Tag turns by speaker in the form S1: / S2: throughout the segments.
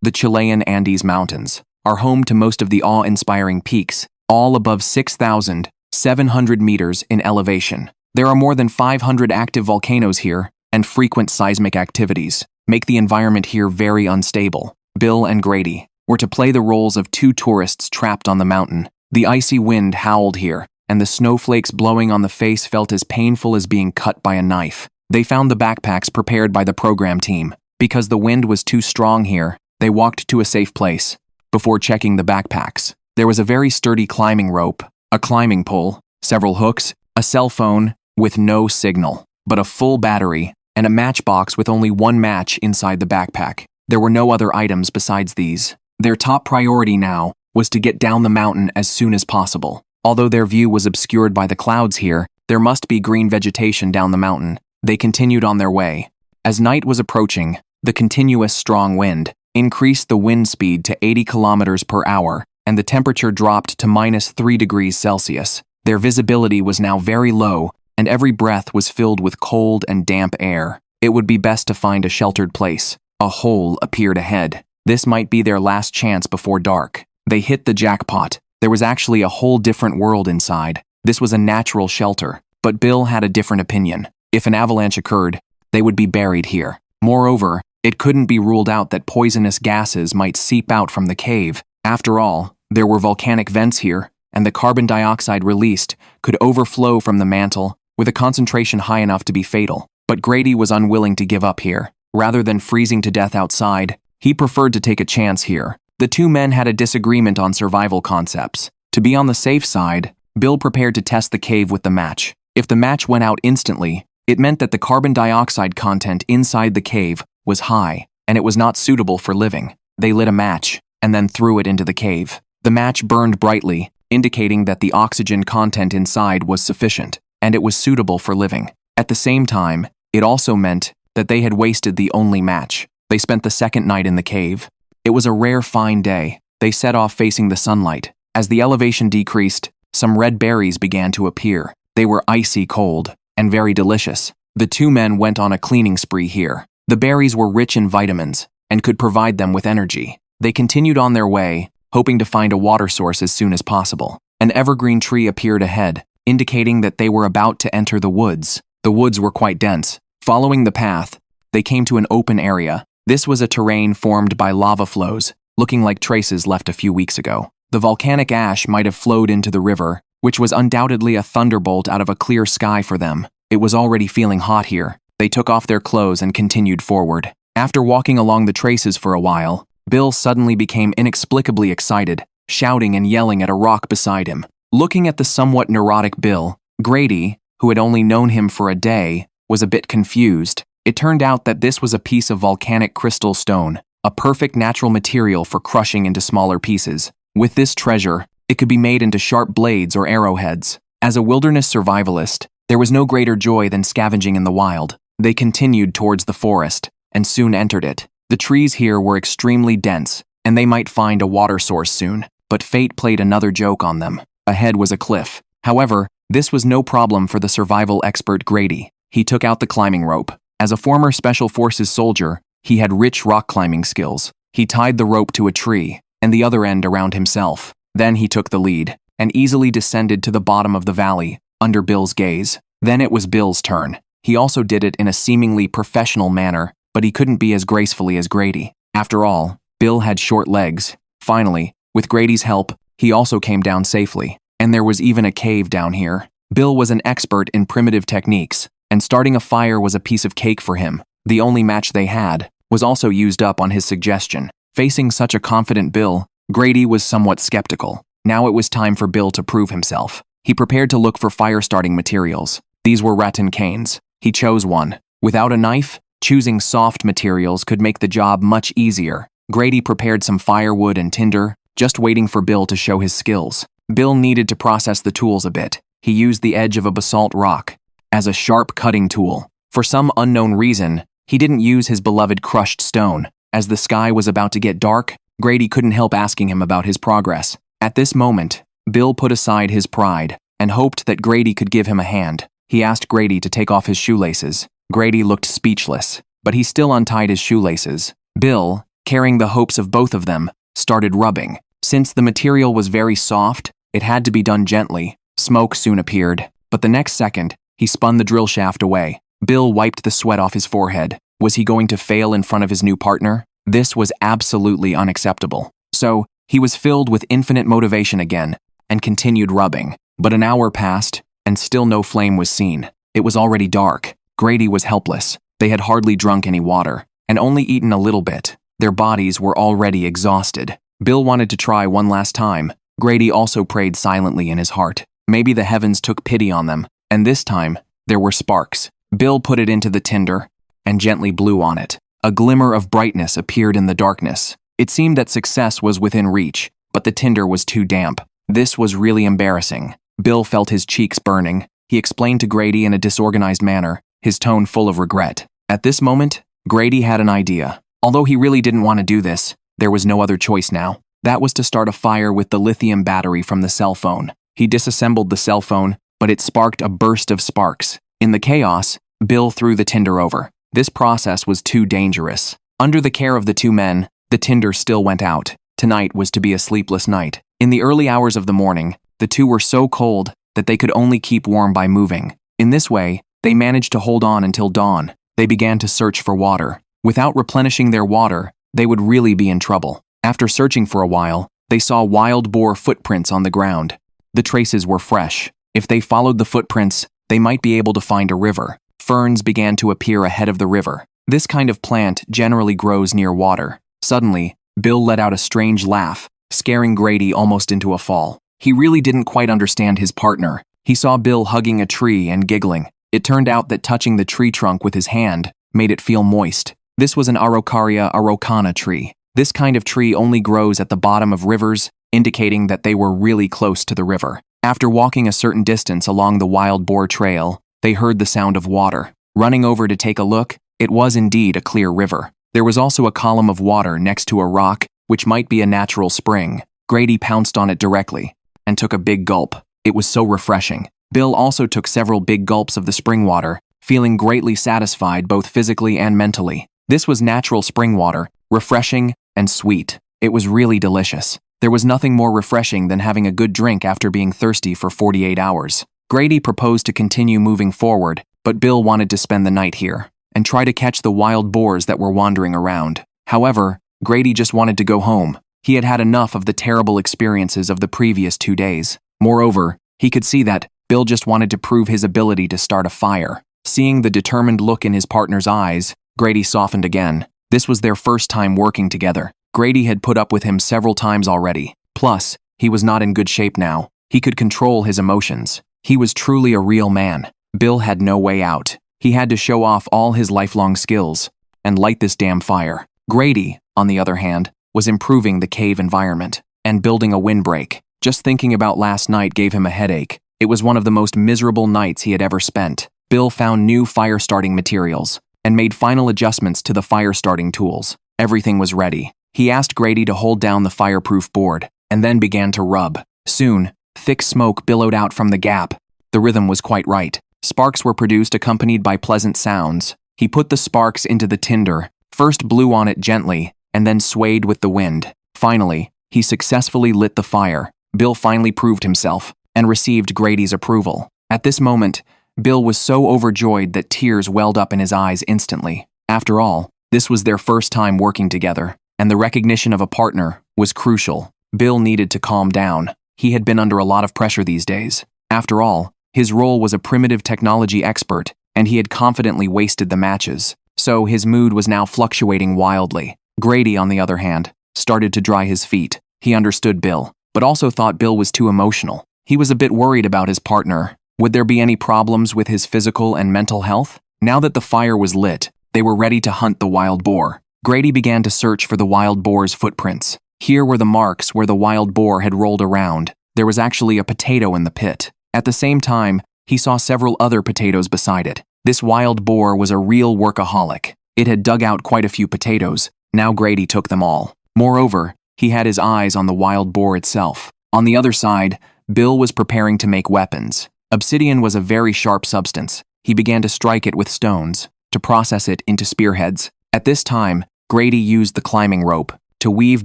S1: The Chilean Andes Mountains are home to most of the awe-inspiring peaks, all above 6,700 meters in elevation. There are more than 500 active volcanoes here, and frequent seismic activities make the environment here very unstable. Bill and Grady were to play the roles of two tourists trapped on the mountain. The icy wind howled here, and the snowflakes blowing on the face felt as painful as being cut by a knife. They found the backpacks prepared by the program team. Because the wind was too strong here, they walked to a safe place. Before checking the backpacks, there was a very sturdy climbing rope, a climbing pole, several hooks, a cell phone with no signal, but a full battery, and a matchbox with only one match inside the backpack. There were no other items besides these. Their top priority now was to get down the mountain as soon as possible. Although their view was obscured by the clouds here, there must be green vegetation down the mountain. They continued on their way. As night was approaching, the continuous strong wind increased the wind speed to 80 kilometers per hour, and the temperature dropped to -3 degrees Celsius. Their visibility was now very low, and every breath was filled with cold and damp air. It would be best to find a sheltered place. A hole appeared ahead. This might be their last chance before dark. They hit the jackpot. There was actually a whole different world inside. This was a natural shelter, but Bill had a different opinion. If an avalanche occurred, they would be buried here. Moreover, it couldn't be ruled out that poisonous gases might seep out from the cave. After all, there were volcanic vents here, and the carbon dioxide released could overflow from the mantle with a concentration high enough to be fatal. But Grady was unwilling to give up here. Rather than freezing to death outside, he preferred to take a chance here. The two men had a disagreement on survival concepts. To be on the safe side, Bill prepared to test the cave with the match. If the match went out instantly, it meant that the carbon dioxide content inside the cave was high, and it was not suitable for living. They lit a match, and then threw it into the cave. The match burned brightly, indicating that the oxygen content inside was sufficient, and it was suitable for living. At the same time, it also meant that they had wasted the only match. They spent the second night in the cave. It was a rare fine day. They set off facing the sunlight. As the elevation decreased, some red berries began to appear. They were icy cold and very delicious. The two men went on a cleaning spree here. The berries were rich in vitamins and could provide them with energy. They continued on their way, hoping to find a water source as soon as possible. An evergreen tree appeared ahead, indicating that they were about to enter the woods. The woods were quite dense. Following the path, they came to an open area. This was a terrain formed by lava flows, looking like traces left a few weeks ago. The volcanic ash might have flowed into the river, which was undoubtedly a thunderbolt out of a clear sky for them. It was already feeling hot here. They took off their clothes and continued forward. After walking along the traces for a while, Bill suddenly became inexplicably excited, shouting and yelling at a rock beside him. Looking at the somewhat neurotic Bill, Grady, who had only known him for a day, was a bit confused. It turned out that this was a piece of volcanic crystal stone, a perfect natural material for crushing into smaller pieces. With this treasure, it could be made into sharp blades or arrowheads. As a wilderness survivalist, there was no greater joy than scavenging in the wild. They continued towards the forest, and soon entered it. The trees here were extremely dense, and they might find a water source soon, but fate played another joke on them. Ahead was a cliff. However, this was no problem for the survival expert Grady. He took out the climbing rope. As a former Special Forces soldier, he had rich rock climbing skills. He tied the rope to a tree, and the other end around himself. Then he took the lead, and easily descended to the bottom of the valley, under Bill's gaze. Then it was Bill's turn. He also did it in a seemingly professional manner, but he couldn't be as gracefully as Grady. After all, Bill had short legs. Finally, with Grady's help, he also came down safely. And there was even a cave down here. Bill was an expert in primitive techniques, and starting a fire was a piece of cake for him. The only match they had was also used up on his suggestion. Facing such a confident Bill, Grady was somewhat skeptical. Now it was time for Bill to prove himself. He prepared to look for fire-starting materials. These were rattan canes. He chose one. Without a knife, choosing soft materials could make the job much easier. Grady prepared some firewood and tinder, just waiting for Bill to show his skills. Bill needed to process the tools a bit. He used the edge of a basalt rock as a sharp cutting tool. For some unknown reason, he didn't use his beloved crushed stone. As the sky was about to get dark, Grady couldn't help asking him about his progress. At this moment, Bill put aside his pride and hoped that Grady could give him a hand. He asked Grady to take off his shoelaces. Grady looked speechless, but he still untied his shoelaces. Bill, carrying the hopes of both of them, started rubbing. Since the material was very soft, it had to be done gently. Smoke soon appeared, but the next second, he spun the drill shaft away. Bill wiped the sweat off his forehead. Was he going to fail in front of his new partner? This was absolutely unacceptable. So, he was filled with infinite motivation again, and continued rubbing. But an hour passed, and still no flame was seen. It was already dark. Grady was helpless. They had hardly drunk any water, and only eaten a little bit. Their bodies were already exhausted. Bill wanted to try one last time. Grady also prayed silently in his heart. Maybe the heavens took pity on them, and this time, there were sparks. Bill put it into the tinder, and gently blew on it. A glimmer of brightness appeared in the darkness. It seemed that success was within reach, but the tinder was too damp. This was really embarrassing. Bill felt his cheeks burning. He explained to Grady in a disorganized manner, his tone full of regret. At this moment, Grady had an idea. Although he really didn't want to do this, there was no other choice now. That was to start a fire with the lithium battery from the cell phone. He disassembled the cell phone, but it sparked a burst of sparks. In the chaos, Bill threw the tinder over. This process was too dangerous. Under the care of the two men, the tinder still went out. Tonight was to be a sleepless night. In the early hours of the morning, the two were so cold that they could only keep warm by moving. In this way, they managed to hold on until dawn. They began to search for water. Without replenishing their water, they would really be in trouble. After searching for a while, they saw wild boar footprints on the ground. The traces were fresh. If they followed the footprints, they might be able to find a river. Ferns began to appear ahead of the river. This kind of plant generally grows near water. Suddenly, Bill let out a strange laugh, scaring Grady almost into a fall. He really didn't quite understand his partner. He saw Bill hugging a tree and giggling. It turned out that touching the tree trunk with his hand made it feel moist. This was an Araucaria araucana tree. This kind of tree only grows at the bottom of rivers, indicating that they were really close to the river. After walking a certain distance along the wild boar trail, they heard the sound of water. Running over to take a look, it was indeed a clear river. There was also a column of water next to a rock, which might be a natural spring. Grady pounced on it directly and took a big gulp. It was so refreshing. Bill also took several big gulps of the spring water, feeling greatly satisfied both physically and mentally. This was natural spring water, refreshing and sweet. It was really delicious. There was nothing more refreshing than having a good drink after being thirsty for 48 hours. Grady proposed to continue moving forward, but Bill wanted to spend the night here and try to catch the wild boars that were wandering around. However, Grady just wanted to go home. He had had enough of the terrible experiences of the previous 2 days. Moreover, he could see that Bill just wanted to prove his ability to start a fire. Seeing the determined look in his partner's eyes, Grady softened again. This was their first time working together. Grady had put up with him several times already. Plus, he was not in good shape now. He could control his emotions. He was truly a real man. Bill had no way out. He had to show off all his lifelong skills and light this damn fire. Grady, on the other hand, was improving the cave environment and building a windbreak. Just thinking about last night gave him a headache. It was one of the most miserable nights he had ever spent. Bill found new fire-starting materials and made final adjustments to the fire-starting tools. Everything was ready. He asked Grady to hold down the fireproof board and then began to rub. Soon, thick smoke billowed out from the gap. The rhythm was quite right. Sparks were produced accompanied by pleasant sounds. He put the sparks into the tinder, first blew on it gently, and then swayed with the wind. Finally, he successfully lit the fire. Bill finally proved himself and received Grady's approval. At this moment, Bill was so overjoyed that tears welled up in his eyes instantly. After all, this was their first time working together, and the recognition of a partner was crucial. Bill needed to calm down. He had been under a lot of pressure these days. After all, his role was a primitive technology expert, and he had confidently wasted the matches. So his mood was now fluctuating wildly. Grady, on the other hand, started to dry his feet. He understood Bill, but also thought Bill was too emotional. He was a bit worried about his partner. Would there be any problems with his physical and mental health? Now that the fire was lit, they were ready to hunt the wild boar. Grady began to search for the wild boar's footprints. Here were the marks where the wild boar had rolled around. There was actually a potato in the pit. At the same time, he saw several other potatoes beside it. This wild boar was a real workaholic. It had dug out quite a few potatoes. Now Grady took them all. Moreover, he had his eyes on the wild boar itself. On the other side, Bill was preparing to make weapons. Obsidian was a very sharp substance. He began to strike it with stones, to process it into spearheads. At this time, Grady used the climbing rope to weave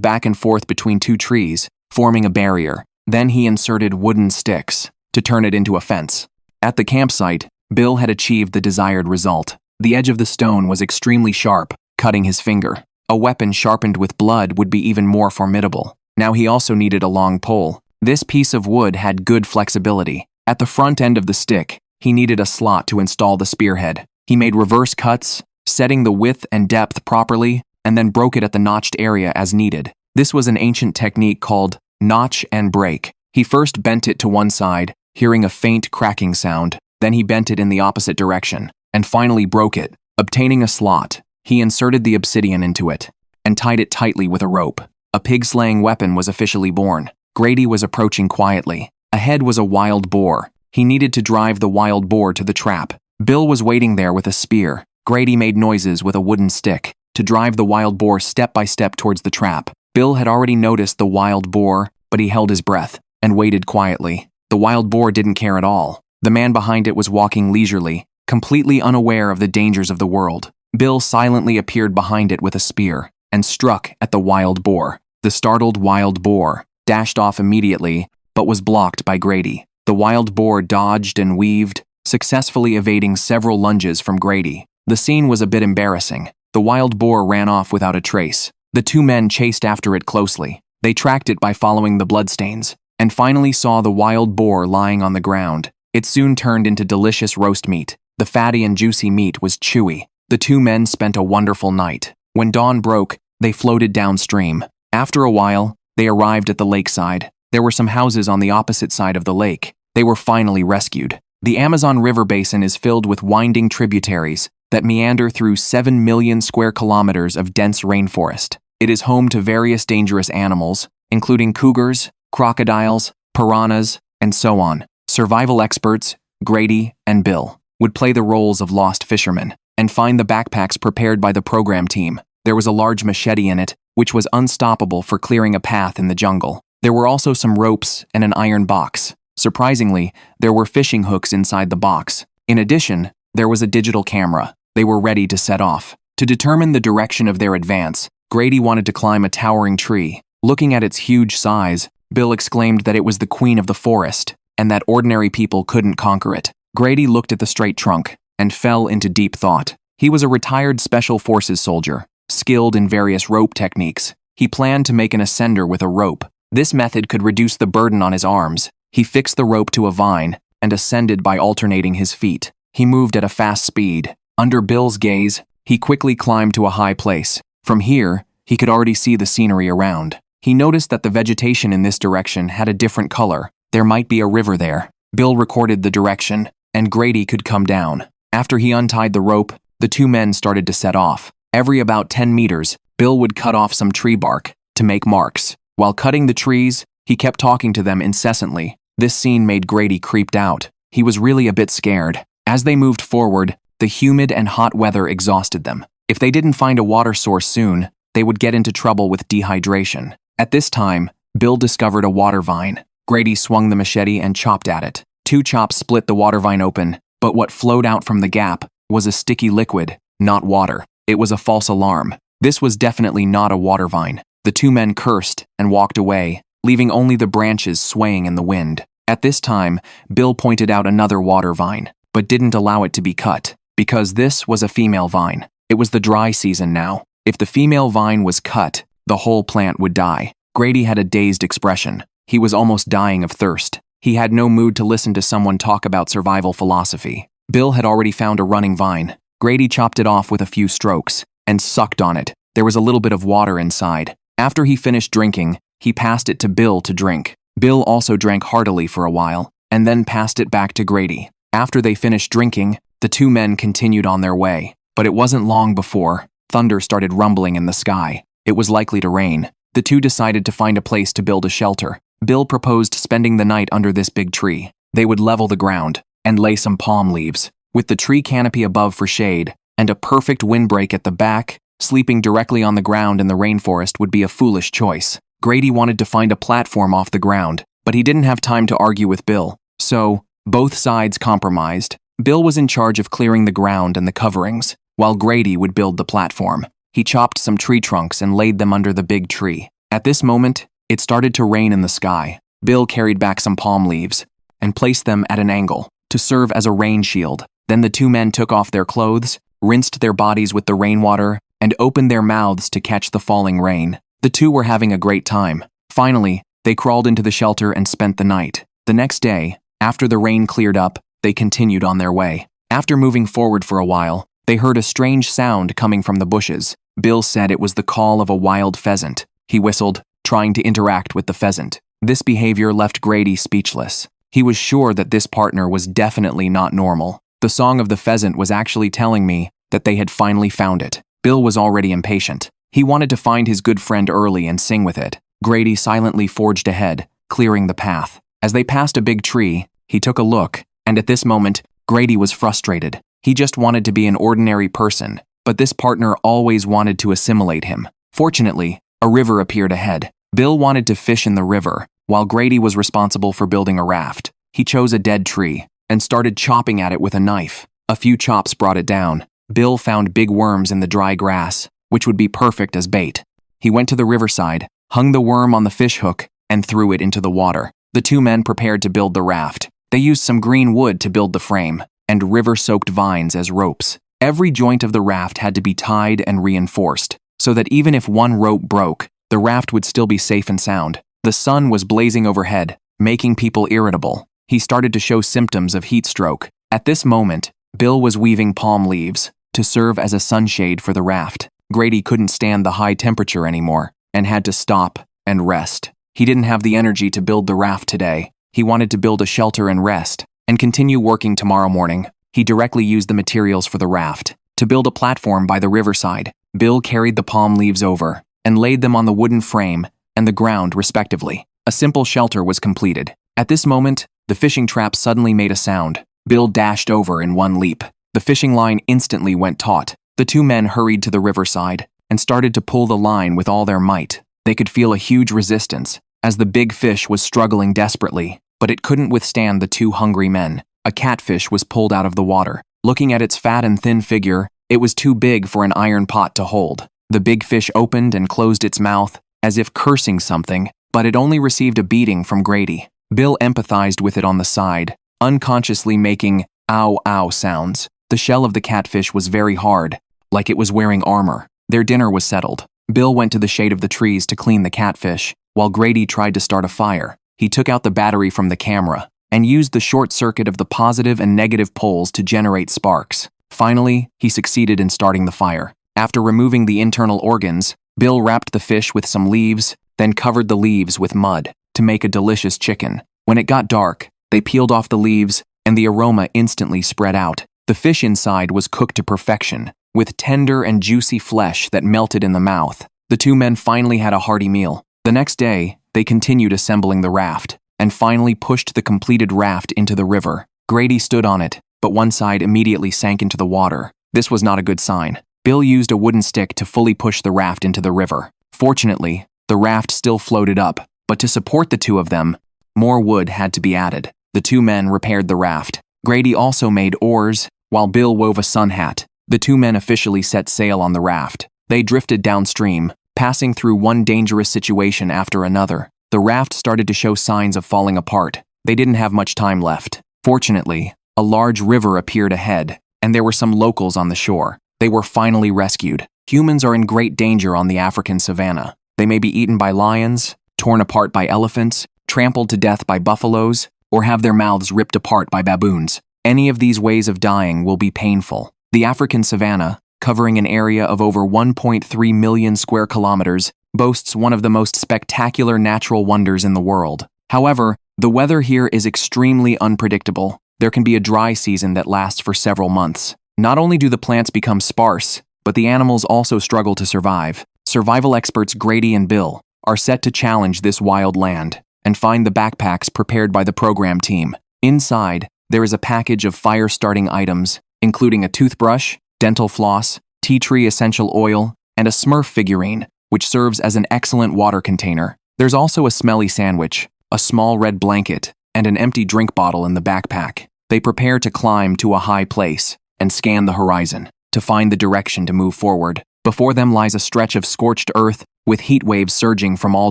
S1: back and forth between two trees, forming a barrier. Then he inserted wooden sticks to turn it into a fence. At the campsite, Bill had achieved the desired result. The edge of the stone was extremely sharp, cutting his finger. A weapon sharpened with blood would be even more formidable. Now he also needed a long pole. This piece of wood had good flexibility. At the front end of the stick, he needed a slot to install the spearhead. He made reverse cuts, setting the width and depth properly, and then broke it at the notched area as needed. This was an ancient technique called notch and break. He first bent it to one side, hearing a faint cracking sound. Then he bent it in the opposite direction, and finally broke it. Obtaining a slot, he inserted the obsidian into it, and tied it tightly with a rope. A pig-slaying weapon was officially born. Grady was approaching quietly. Ahead was a wild boar. He needed to drive the wild boar to the trap. Bill was waiting there with a spear. Grady made noises with a wooden stick to drive the wild boar step by step towards the trap. Bill had already noticed the wild boar, but he held his breath and waited quietly. The wild boar didn't care at all. The man behind it was walking leisurely, completely unaware of the dangers of the world. Bill silently appeared behind it with a spear and struck at the wild boar. The startled wild boar dashed off immediately, but was blocked by Grady. The wild boar dodged and weaved, successfully evading several lunges from Grady. The scene was a bit embarrassing. The wild boar ran off without a trace. The two men chased after it closely. They tracked it by following the bloodstains, and finally saw the wild boar lying on the ground. It soon turned into delicious roast meat. The fatty and juicy meat was chewy. The two men spent a wonderful night. When dawn broke, they floated downstream. After a while, they arrived at the lakeside. There were some houses on the opposite side of the lake. They were finally rescued. The Amazon River basin is filled with winding tributaries that meander through 7 million square kilometers of dense rainforest. It is home to various dangerous animals, including cougars, crocodiles, piranhas, and so on. Survival experts, Grady and Bill, would play the roles of lost fishermen and find the backpacks prepared by the program team. There was a large machete in it, which was unstoppable for clearing a path in the jungle. There were also some ropes and an iron box. Surprisingly, there were fishing hooks inside the box. In addition, there was a digital camera. They were ready to set off. To determine the direction of their advance, Grady wanted to climb a towering tree. Looking at its huge size, Bill exclaimed that it was the queen of the forest, and that ordinary people couldn't conquer it. Grady looked at the straight trunk and fell into deep thought. He was a retired Special Forces soldier, skilled in various rope techniques. He planned to make an ascender with a rope. This method could reduce the burden on his arms. He fixed the rope to a vine and ascended by alternating his feet. He moved at a fast speed. Under Bill's gaze, he quickly climbed to a high place. From here, he could already see the scenery around. He noticed that the vegetation in this direction had a different color. There might be a river there. Bill recorded the direction, and Grady could come down. After he untied the rope, the two men started to set off. Every about 10 meters, Bill would cut off some tree bark to make marks. While cutting the trees, he kept talking to them incessantly. This scene made Grady creeped out. He was really a bit scared. As they moved forward, the humid and hot weather exhausted them. If they didn't find a water source soon, they would get into trouble with dehydration. At this time, Bill discovered a water vine. Grady swung the machete and chopped at it. Two chops split the water vine open, but what flowed out from the gap was a sticky liquid, not water. It was a false alarm. This was definitely not a water vine. The two men cursed and walked away, leaving only the branches swaying in the wind. At this time, Bill pointed out another water vine, but didn't allow it to be cut, because this was a female vine. It was the dry season now. If the female vine was cut, the whole plant would die. Grady had a dazed expression. He was almost dying of thirst. He had no mood to listen to someone talk about survival philosophy. Bill had already found a running vine. Grady chopped it off with a few strokes and sucked on it. There was a little bit of water inside. After he finished drinking, he passed it to Bill to drink. Bill also drank heartily for a while, and then passed it back to Grady. After they finished drinking, the two men continued on their way. But it wasn't long before thunder started rumbling in the sky. It was likely to rain. The two decided to find a place to build a shelter. Bill proposed spending the night under this big tree. They would level the ground and lay some palm leaves. With the tree canopy above for shade and a perfect windbreak at the back, sleeping directly on the ground in the rainforest would be a foolish choice. Grady wanted to find a platform off the ground, but he didn't have time to argue with Bill. So, both sides compromised. Bill was in charge of clearing the ground and the coverings, while Grady would build the platform. he chopped some tree trunks and laid them under the big tree. At this moment, it started to rain in the sky. Bill carried back some palm leaves and placed them at an angle to serve as a rain shield. Then the two men took off their clothes, rinsed their bodies with the rainwater, and opened their mouths to catch the falling rain. The two were having a great time. Finally, they crawled into the shelter and spent the night. The next day, after the rain cleared up, they continued on their way. After moving forward for a while, they heard a strange sound coming from the bushes. Bill said it was the call of a wild pheasant. He whistled, trying to interact with the pheasant. This behavior left Grady speechless. He was sure that this partner was definitely not normal. The song of the pheasant was actually telling me that they had finally found it. Bill was already impatient. He wanted to find his good friend early and sing with it. Grady silently forged ahead, clearing the path. As they passed a big tree, he took a look, and at this moment, Grady was frustrated. He just wanted to be an ordinary person, but this partner always wanted to assimilate him. Fortunately, a river appeared ahead. Bill wanted to fish in the river, while Grady was responsible for building a raft. He chose a dead tree and started chopping at it with a knife. A few chops brought it down. Bill found big worms in the dry grass, which would be perfect as bait. He went to the riverside, hung the worm on the fish hook, and threw it into the water. The two men prepared to build the raft. They used some green wood to build the frame, and river-soaked vines as ropes. Every joint of the raft had to be tied and reinforced, so that even if one rope broke, the raft would still be safe and sound. The sun was blazing overhead, making people irritable. He started to show symptoms of heat stroke. At this moment, Bill was weaving palm leaves to serve as a sunshade for the raft. Grady couldn't stand the high temperature anymore and had to stop and rest. He didn't have the energy to build the raft today. He wanted to build a shelter and rest and continue working tomorrow morning. He directly used the materials for the raft. To build a platform by the riverside, Bill carried the palm leaves over and laid them on the wooden frame and the ground respectively. A simple shelter was completed. At this moment, the fishing trap suddenly made a sound. Bill dashed over in one leap. The fishing line instantly went taut. The two men hurried to the riverside and started to pull the line with all their might. They could feel a huge resistance, as the big fish was struggling desperately, but it couldn't withstand the two hungry men. A catfish was pulled out of the water. Looking at its fat and thin figure, it was too big for an iron pot to hold. The big fish opened and closed its mouth, as if cursing something, but it only received a beating from Grady. Bill empathized with it on the side, unconsciously making ow ow sounds. The shell of the catfish was very hard, like it was wearing armor. Their dinner was settled. Bill went to the shade of the trees to clean the catfish, while Grady tried to start a fire. He took out the battery from the camera and used the short circuit of the positive and negative poles to generate sparks. Finally, he succeeded in starting the fire. After removing the internal organs, Bill wrapped the fish with some leaves, then covered the leaves with mud to make a delicious chicken. When it got dark, they peeled off the leaves, and the aroma instantly spread out. The fish inside was cooked to perfection, with tender and juicy flesh that melted in the mouth. The two men finally had a hearty meal. The next day, they continued assembling the raft, and finally pushed the completed raft into the river. Grady stood on it, but one side immediately sank into the water. This was not a good sign. Bill used a wooden stick to fully push the raft into the river. Fortunately, the raft still floated up, but to support the two of them, more wood had to be added. The two men repaired the raft. Grady also made oars, while Bill wove a sun hat. The two men officially set sail on the raft. They drifted downstream, passing through one dangerous situation after another. The raft started to show signs of falling apart. They didn't have much time left. Fortunately, a large river appeared ahead, and there were some locals on the shore. They were finally rescued. Humans are in great danger on the African savannah. They may be eaten by lions, torn apart by elephants, trampled to death by buffaloes, or have their mouths ripped apart by baboons. Any of these ways of dying will be painful. The African savannah, covering an area of over 1.3 million square kilometers, boasts one of the most spectacular natural wonders in the world. However, the weather here is extremely unpredictable. There can be a dry season that lasts for several months. Not only do the plants become sparse, but the animals also struggle to survive. Survival experts Grady and Bill are set to challenge this wild land and find the backpacks prepared by the program team. Inside, there is a package of fire-starting items, including a toothbrush, dental floss, tea tree essential oil, and a Smurf figurine, which serves as an excellent water container. There's also a smelly sandwich, a small red blanket, and an empty drink bottle in the backpack. They prepare to climb to a high place and scan the horizon to find the direction to move forward. Before them lies a stretch of scorched earth with heat waves surging from all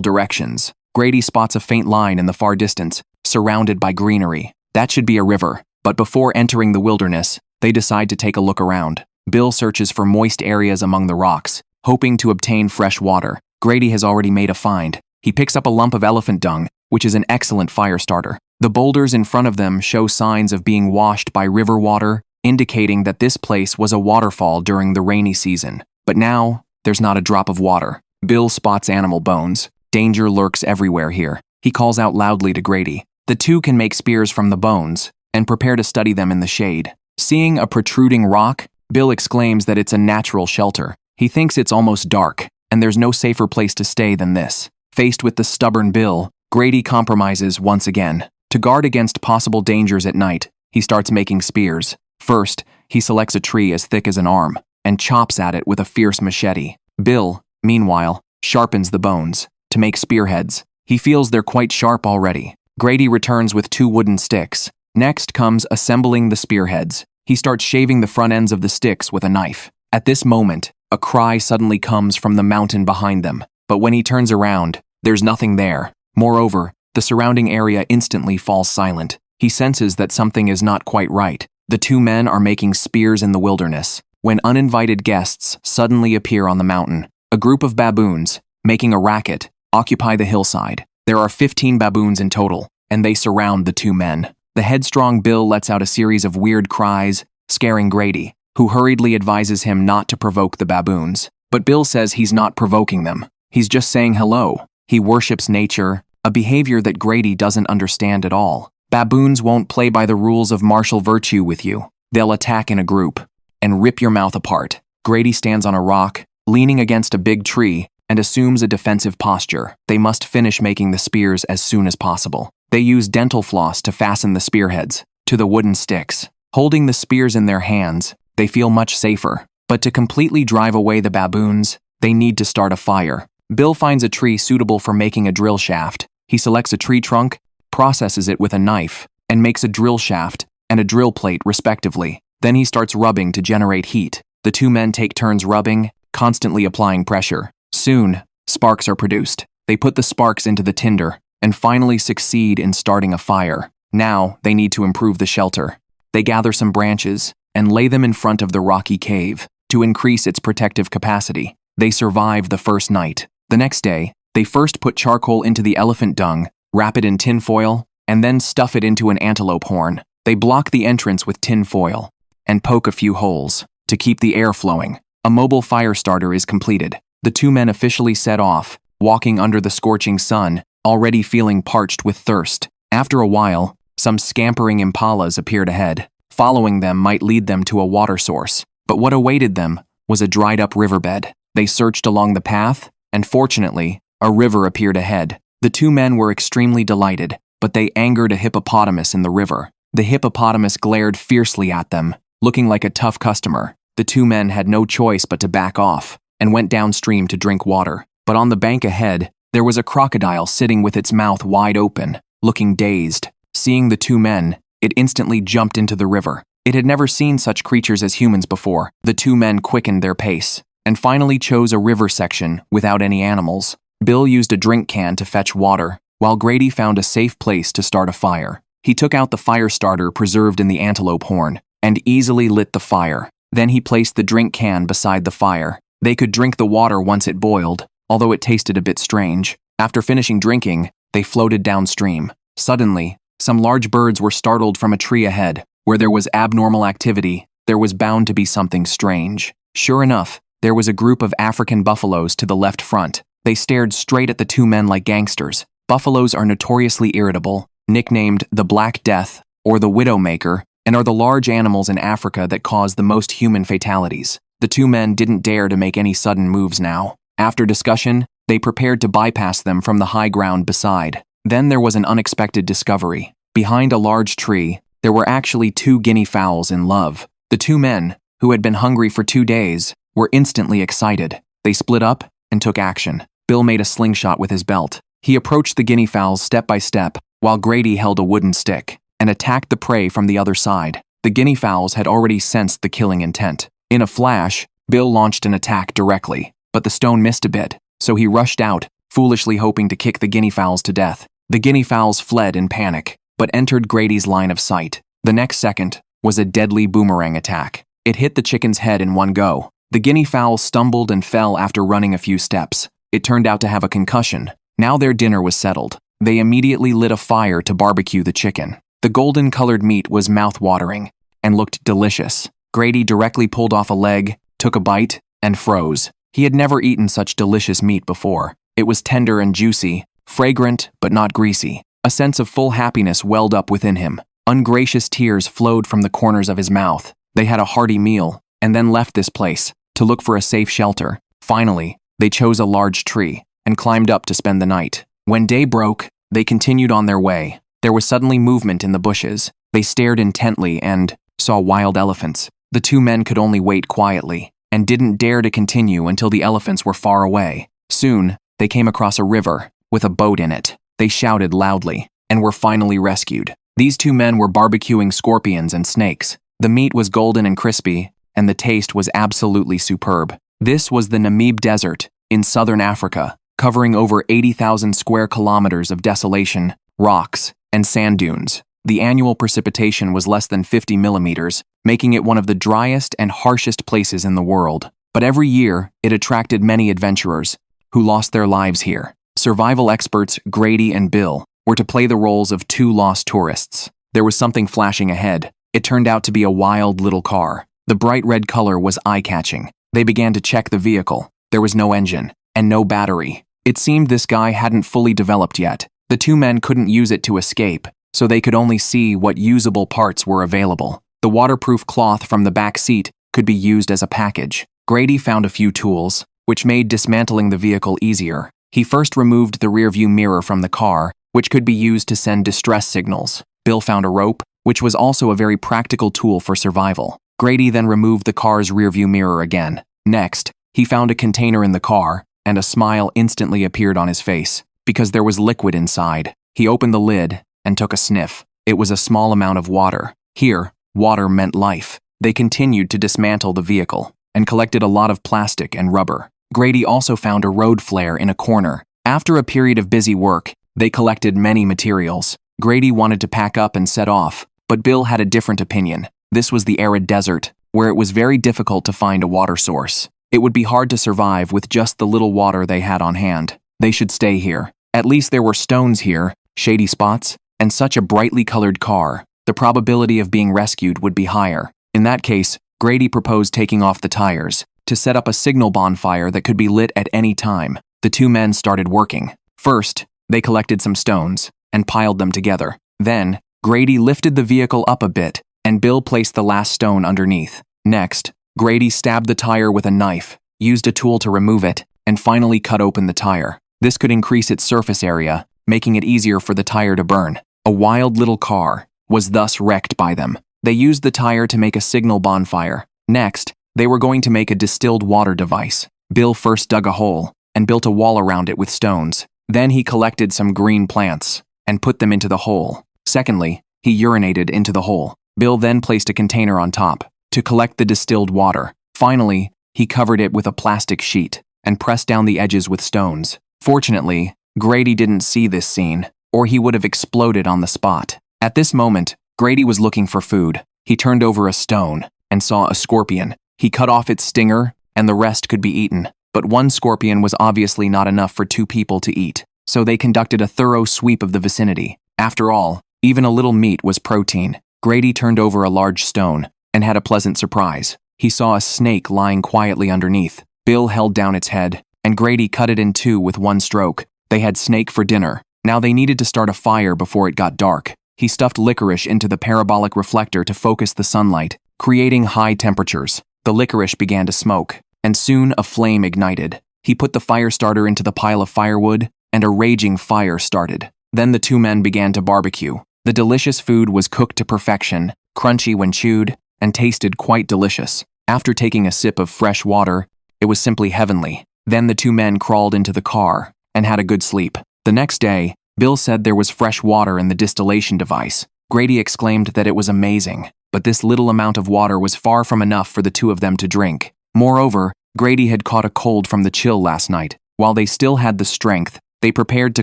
S1: directions. Grady spots a faint line in the far distance, surrounded by greenery. That should be a river, but before entering the wilderness, they decide to take a look around. Bill searches for moist areas among the rocks, hoping to obtain fresh water. Grady has already made a find. He picks up a lump of elephant dung, which is an excellent fire starter. The boulders in front of them show signs of being washed by river water, indicating that this place was a waterfall during the rainy season. But now, there's not a drop of water. Bill spots animal bones. Danger lurks everywhere here. He calls out loudly to Grady. The two can make spears from the bones and prepare to study them in the shade. Seeing a protruding rock, Bill exclaims that it's a natural shelter. He thinks it's almost dark, and there's no safer place to stay than this. Faced with the stubborn Bill, Grady compromises once again. To guard against possible dangers at night, he starts making spears. First, he selects a tree as thick as an arm and chops at it with a fierce machete. Bill, meanwhile, sharpens the bones to make spearheads. He feels they're quite sharp already. Grady returns with 2 wooden sticks. Next comes assembling the spearheads. He starts shaving the front ends of the sticks with a knife. At this moment, a cry suddenly comes from the mountain behind them, but when he turns around, there's nothing there. Moreover, the surrounding area instantly falls silent. He senses that something is not quite right. The 2 men are making spears in the wilderness when uninvited guests suddenly appear on the mountain. A group of baboons, making a racket, occupy the hillside. There are 15 baboons in total, and they surround the 2 men. The headstrong Bill lets out a series of weird cries, scaring Grady, who hurriedly advises him not to provoke the baboons. But Bill says he's not provoking them. He's just saying hello. He worships nature, a behavior that Grady doesn't understand at all. Baboons won't play by the rules of martial virtue with you. They'll attack in a group and rip your mouth apart. Grady stands on a rock, leaning against a big tree, and assumes a defensive posture. They must finish making the spears as soon as possible. They use dental floss to fasten the spearheads to the wooden sticks. Holding the spears in their hands, they feel much safer. But to completely drive away the baboons, they need to start a fire. Bill finds a tree suitable for making a drill shaft. He selects a tree trunk, processes it with a knife, and makes a drill shaft and a drill plate respectively. Then he starts rubbing to generate heat. The 2 men take turns rubbing, constantly applying pressure. Soon, sparks are produced. They put the sparks into the tinder and finally succeed in starting a fire. Now, they need to improve the shelter. They gather some branches and lay them in front of the rocky cave to increase its protective capacity. They survive the first night. The next day, they first put charcoal into the elephant dung, wrap it in tin foil, and then stuff it into an antelope horn. They block the entrance with tin foil and poke a few holes to keep the air flowing. A mobile fire starter is completed. The 2 men officially set off, walking under the scorching sun, already feeling parched with thirst. After a while, some scampering impalas appeared ahead. Following them might lead them to a water source, but what awaited them was a dried-up riverbed. They searched along the path, and fortunately, a river appeared ahead. The 2 men were extremely delighted, but they angered a hippopotamus in the river. The hippopotamus glared fiercely at them, looking like a tough customer. The 2 men had no choice but to back off and went downstream to drink water. But on the bank ahead, there was a crocodile sitting with its mouth wide open, looking dazed. Seeing the 2 men, it instantly jumped into the river. It had never seen such creatures as humans before. The 2 men quickened their pace and finally chose a river section without any animals. Bill used a drink can to fetch water, while Grady found a safe place to start a fire. He took out the fire starter preserved in the antelope horn and easily lit the fire. Then he placed the drink can beside the fire. They could drink the water once it boiled, although it tasted a bit strange. After finishing drinking, they floated downstream. Suddenly, some large birds were startled from a tree ahead. Where there was abnormal activity, there was bound to be something strange. Sure enough, there was a group of African buffaloes to the left front. They stared straight at the 2 men like gangsters. Buffaloes are notoriously irritable, nicknamed the Black Death or the Widowmaker, and are the large animals in Africa that cause the most human fatalities. The 2 men didn't dare to make any sudden moves now. After discussion, they prepared to bypass them from the high ground beside. Then there was an unexpected discovery. Behind a large tree, there were actually 2 guinea fowls in love. The 2 men, who had been hungry for 2 days, were instantly excited. They split up and took action. Bill made a slingshot with his belt. He approached the guinea fowls step by step, while Grady held a wooden stick and attacked the prey from the other side. The guinea fowls had already sensed the killing intent. In a flash, Bill launched an attack directly, but the stone missed a bit, so he rushed out, foolishly hoping to kick the guinea fowls to death. The guinea fowls fled in panic, but entered Grady's line of sight. The next second was a deadly boomerang attack. It hit the chicken's head in one go. The guinea fowl stumbled and fell after running a few steps. It turned out to have a concussion. Now their dinner was settled. They immediately lit a fire to barbecue the chicken. The golden-colored meat was mouth-watering and looked delicious. Grady directly pulled off a leg, took a bite, and froze. He had never eaten such delicious meat before. It was tender and juicy, fragrant but not greasy. A sense of full happiness welled up within him. Ungracious tears flowed from the corners of his mouth. They had a hearty meal, and then left this place to look for a safe shelter. Finally, they chose a large tree and climbed up to spend the night. When day broke, they continued on their way. There was suddenly movement in the bushes. They stared intently and saw wild elephants. The two men could only wait quietly and didn't dare to continue until the elephants were far away. Soon, they came across a river with a boat in it. They shouted loudly and were finally rescued. These two men were barbecuing scorpions and snakes. The meat was golden and crispy, and the taste was absolutely superb. This was the Namib Desert in southern Africa, covering over 80,000 square kilometers of desolation, rocks, and sand dunes. The annual precipitation was less than 50 millimeters, making it one of the driest and harshest places in the world. But every year, it attracted many adventurers who lost their lives here. Survival experts Grady and Bill were to play the roles of two lost tourists. There was something flashing ahead. It turned out to be a wild little car. The bright red color was eye-catching. They began to check the vehicle. There was no engine and no battery. It seemed this guy hadn't fully developed yet. The two men couldn't use it to escape, so they could only see what usable parts were available. The waterproof cloth from the back seat could be used as a package. Grady found a few tools, which made dismantling the vehicle easier. He first removed the rearview mirror from the car, which could be used to send distress signals. Bill found a rope, which was also a very practical tool for survival. Grady then removed the car's rearview mirror again. Next, he found a container in the car, and a smile instantly appeared on his face, because there was liquid inside. He opened the lid and took a sniff. It was a small amount of water. Here, water meant life. They continued to dismantle the vehicle and collected a lot of plastic and rubber. Grady also found a road flare in a corner. After a period of busy work, they collected many materials. Grady wanted to pack up and set off, but Bill had a different opinion. This was the arid desert, where it was very difficult to find a water source. It would be hard to survive with just the little water they had on hand. They should stay here. At least there were stones here, shady spots, and such a brightly colored car. The probability of being rescued would be higher. In that case, Grady proposed taking off the tires to set up a signal bonfire that could be lit at any time. The two men started working. First, they collected some stones and piled them together. Then, Grady lifted the vehicle up a bit, and Bill placed the last stone underneath. Next, Grady stabbed the tire with a knife, used a tool to remove it, and finally cut open the tire. This could increase its surface area, making it easier for the tire to burn. A wild little car was thus wrecked by them. They used the tire to make a signal bonfire. Next, they were going to make a distilled water device. Bill first dug a hole and built a wall around it with stones. Then he collected some green plants and put them into the hole. Secondly, he urinated into the hole. Bill then placed a container on top to collect the distilled water. Finally, he covered it with a plastic sheet and pressed down the edges with stones. Fortunately, Grady didn't see this scene, or he would have exploded on the spot. At this moment, Grady was looking for food. He turned over a stone and saw a scorpion. He cut off its stinger, and the rest could be eaten. But one scorpion was obviously not enough for two people to eat, so they conducted a thorough sweep of the vicinity. After all, even a little meat was protein. Grady turned over a large stone and had a pleasant surprise. He saw a snake lying quietly underneath. Bill held down its head, and Grady cut it in two with one stroke. They had snake for dinner. Now they needed to start a fire before it got dark. He stuffed licorice into the parabolic reflector to focus the sunlight, creating high temperatures. The licorice began to smoke, and soon a flame ignited. He put the fire starter into the pile of firewood, and a raging fire started. Then the two men began to barbecue. The delicious food was cooked to perfection, crunchy when chewed, and tasted quite delicious. After taking a sip of fresh water, it was simply heavenly. Then the two men crawled into the car and had a good sleep. The next day, Bill said there was fresh water in the distillation device. Grady exclaimed that it was amazing, but this little amount of water was far from enough for the two of them to drink. Moreover, Grady had caught a cold from the chill last night. While they still had the strength, they prepared to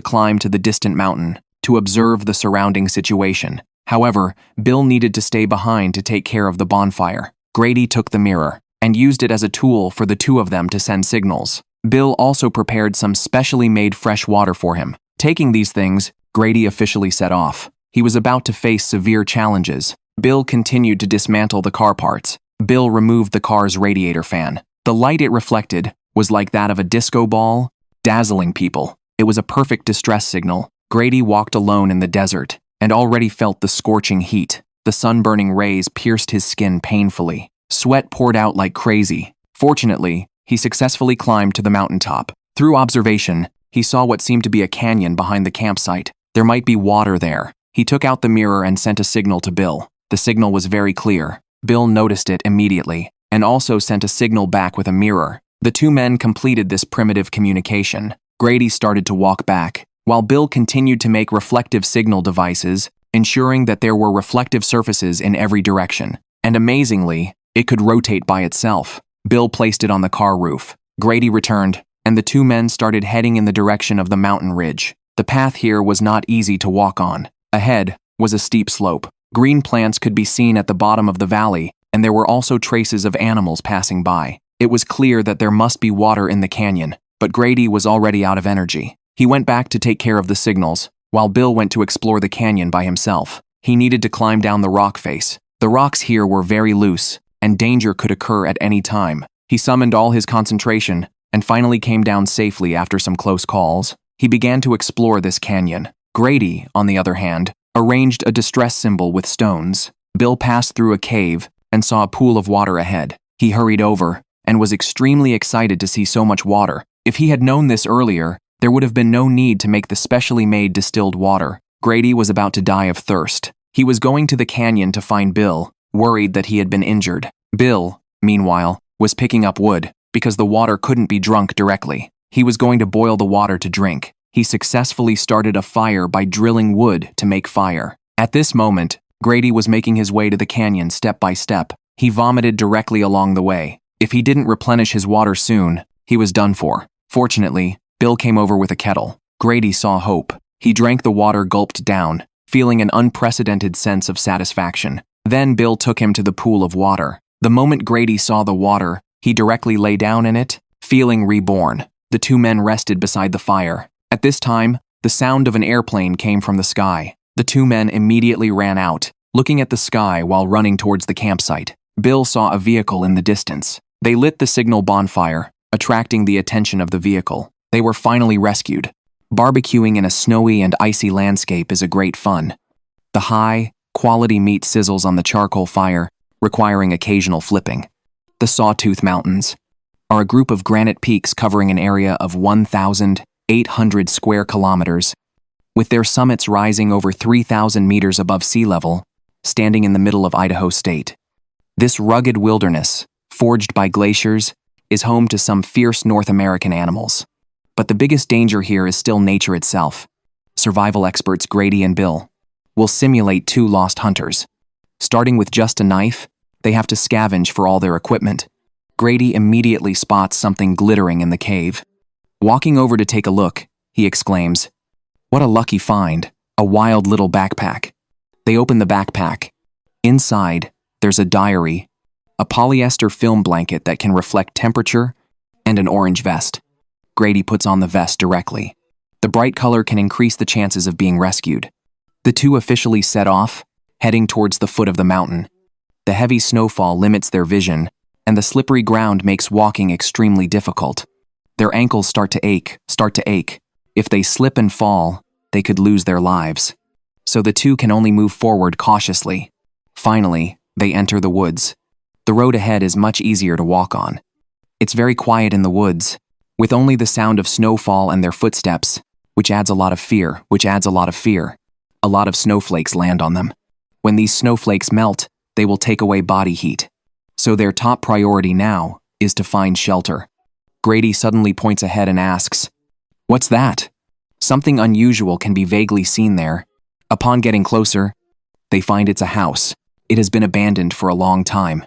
S1: climb to the distant mountain to observe the surrounding situation. However, Bill needed to stay behind to take care of the bonfire. Grady took the mirror and used it as a tool for the two of them to send signals. Bill also prepared some specially made fresh water for him. Taking these things, Grady officially set off. He was about to face severe challenges. Bill continued to dismantle the car parts. Bill removed the car's radiator fan. The light it reflected was like that of a disco ball, dazzling people. It was a perfect distress signal. Grady walked alone in the desert and already felt the scorching heat. The sun-burning rays pierced his skin painfully. Sweat poured out like crazy. Fortunately, he successfully climbed to the mountaintop. Through observation, he saw what seemed to be a canyon behind the campsite. There might be water there. He took out the mirror and sent a signal to Bill. The signal was very clear. Bill noticed it immediately and also sent a signal back with a mirror. The two men completed this primitive communication. Grady started to walk back, while Bill continued to make reflective signal devices, ensuring that there were reflective surfaces in every direction. And amazingly, it could rotate by itself. Bill placed it on the car roof. Grady returned, and the two men started heading in the direction of the mountain ridge. The path here was not easy to walk on. Ahead was a steep slope. Green plants could be seen at the bottom of the valley, and there were also traces of animals passing by. It was clear that there must be water in the canyon, but Grady was already out of energy. He went back to take care of the signals, while Bill went to explore the canyon by himself. He needed to climb down the rock face. The rocks here were very loose, and danger could occur at any time. He summoned all his concentration and finally came down safely after some close calls. He began to explore this canyon. Grady, on the other hand, arranged a distress symbol with stones. Bill passed through a cave and saw a pool of water ahead. He hurried over and was extremely excited to see so much water. If he had known this earlier, there would have been no need to make the specially made distilled water. Grady was about to die of thirst. He was going to the canyon to find Bill, worried that he had been injured. Bill, meanwhile, was picking up wood because the water couldn't be drunk directly. He was going to boil the water to drink. He successfully started a fire by drilling wood to make fire. At this moment, Grady was making his way to the canyon step by step. He vomited directly along the way. If he didn't replenish his water soon, he was done for. Fortunately, Bill came over with a kettle. Grady saw hope. He drank the water gulped down, feeling an unprecedented sense of satisfaction. Then Bill took him to the pool of water. The moment Grady saw the water, he directly lay down in it, feeling reborn. The two men rested beside the fire. At this time, the sound of an airplane came from the sky. The two men immediately ran out, looking at the sky while running towards the campsite. Bill saw a vehicle in the distance. They lit the signal bonfire, attracting the attention of the vehicle. They were finally rescued. Barbecuing in a snowy and icy landscape is a great fun. The high-quality meat sizzles on the charcoal fire, requiring occasional flipping. The Sawtooth Mountains are a group of granite peaks covering an area of 1,800 square kilometers, with their summits rising over 3,000 meters above sea level, standing in the middle of Idaho State. This rugged wilderness, forged by glaciers, is home to some fierce North American animals. But the biggest danger here is still nature itself. Survival experts Grady and Bill will simulate two lost hunters. Starting with just a knife, they have to scavenge for all their equipment. Grady immediately spots something glittering in the cave. Walking over to take a look, he exclaims, "What a lucky find, a wild little backpack." They open the backpack. Inside, there's a diary, a polyester film blanket that can reflect temperature, and an orange vest. Grady puts on the vest directly. The bright color can increase the chances of being rescued. The two officially set off, heading towards the foot of the mountain. The heavy snowfall limits their vision, and the slippery ground makes walking extremely difficult. Their ankles start to ache. If they slip and fall, they could lose their lives. So the two can only move forward cautiously. Finally, they enter the woods. The road ahead is much easier to walk on. It's very quiet in the woods, with only the sound of snowfall and their footsteps, which adds a lot of fear. A lot of snowflakes land on them. When these snowflakes melt, they will take away body heat. So their top priority now is to find shelter. Grady suddenly points ahead and asks, "What's that?" Something unusual can be vaguely seen there. Upon getting closer, they find it's a house. It has been abandoned for a long time.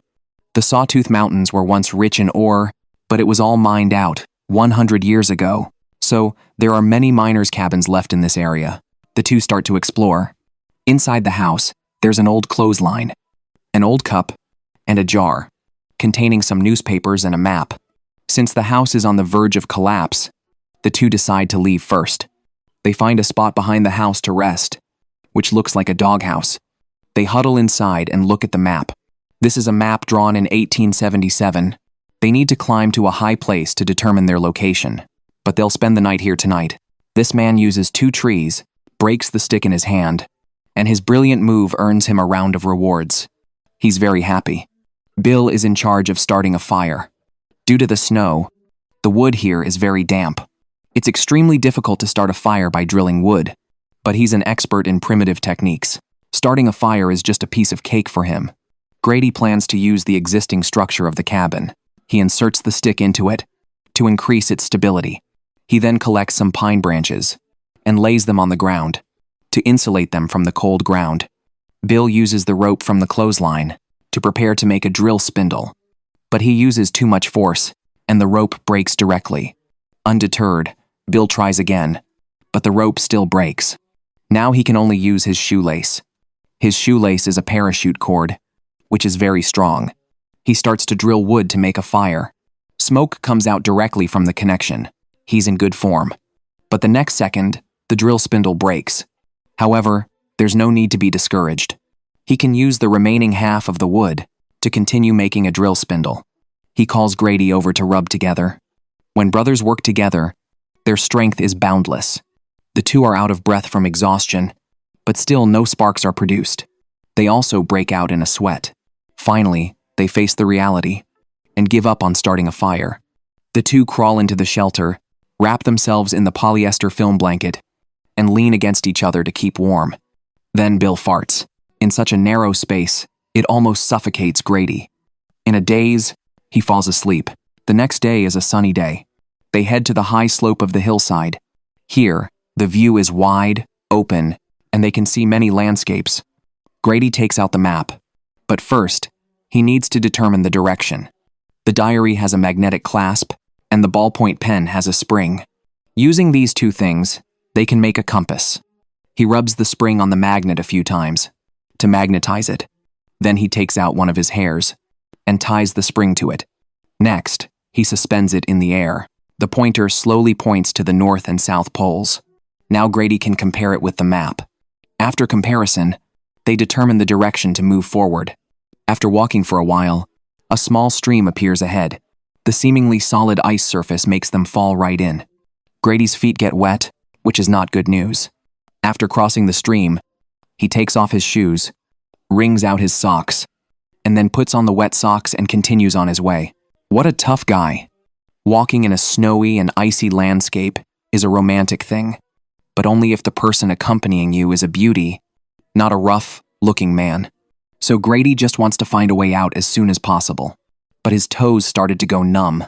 S1: The Sawtooth Mountains were once rich in ore, but it was all mined out 100 years ago. So, there are many miners' cabins left in this area. The two start to explore. Inside the house, there's an old clothesline, an old cup, and a jar, containing some newspapers and a map. Since the house is on the verge of collapse, the two decide to leave first. They find a spot behind the house to rest, which looks like a doghouse. They huddle inside and look at the map. This is a map drawn in 1877. They need to climb to a high place to determine their location, but they'll spend the night here tonight. This man uses 2 trees, breaks the stick in his hand, and his brilliant move earns him a round of rewards. He's very happy. Bill is in charge of starting a fire. Due to the snow, the wood here is very damp. It's extremely difficult to start a fire by drilling wood, but he's an expert in primitive techniques. Starting a fire is just a piece of cake for him. Grady plans to use the existing structure of the cabin. He inserts the stick into it to increase its stability. He then collects some pine branches and lays them on the ground to insulate them from the cold ground. Bill uses the rope from the clothesline to prepare to make a drill spindle, but he uses too much force and the rope breaks directly. Undeterred, Bill tries again, but the rope still breaks. Now he can only use his shoelace. His shoelace is a parachute cord, which is very strong. He starts to drill wood to make a fire. Smoke comes out directly from the connection. He's in good form. But the next second, the drill spindle breaks. However, there's no need to be discouraged. He can use the remaining half of the wood to continue making a drill spindle. He calls Grady over to rub together. When brothers work together, their strength is boundless. The two are out of breath from exhaustion, but still no sparks are produced. They also break out in a sweat. Finally, they face the reality and give up on starting a fire. The two crawl into the shelter, wrap themselves in the polyester film blanket, and lean against each other to keep warm. Then Bill farts. In such a narrow space, it almost suffocates Grady. In a daze, he falls asleep. The next day is a sunny day. They head to the high slope of the hillside. Here, the view is wide, open, and they can see many landscapes. Grady takes out the map, but first, he needs to determine the direction. The diary has a magnetic clasp, and the ballpoint pen has a spring. Using these 2 things, they can make a compass. He rubs the spring on the magnet a few times to magnetize it. Then he takes out one of his hairs and ties the spring to it. Next, he suspends it in the air. The pointer slowly points to the north and south poles. Now Grady can compare it with the map. After comparison, they determine the direction to move forward. After walking for a while, a small stream appears ahead. The seemingly solid ice surface makes them fall right in. Grady's feet get wet, which is not good news. After crossing the stream, he takes off his shoes, wrings out his socks, and then puts on the wet socks and continues on his way. What a tough guy. Walking in a snowy and icy landscape is a romantic thing, but only if the person accompanying you is a beauty, not a rough-looking man. So Grady just wants to find a way out as soon as possible. But his toes started to go numb.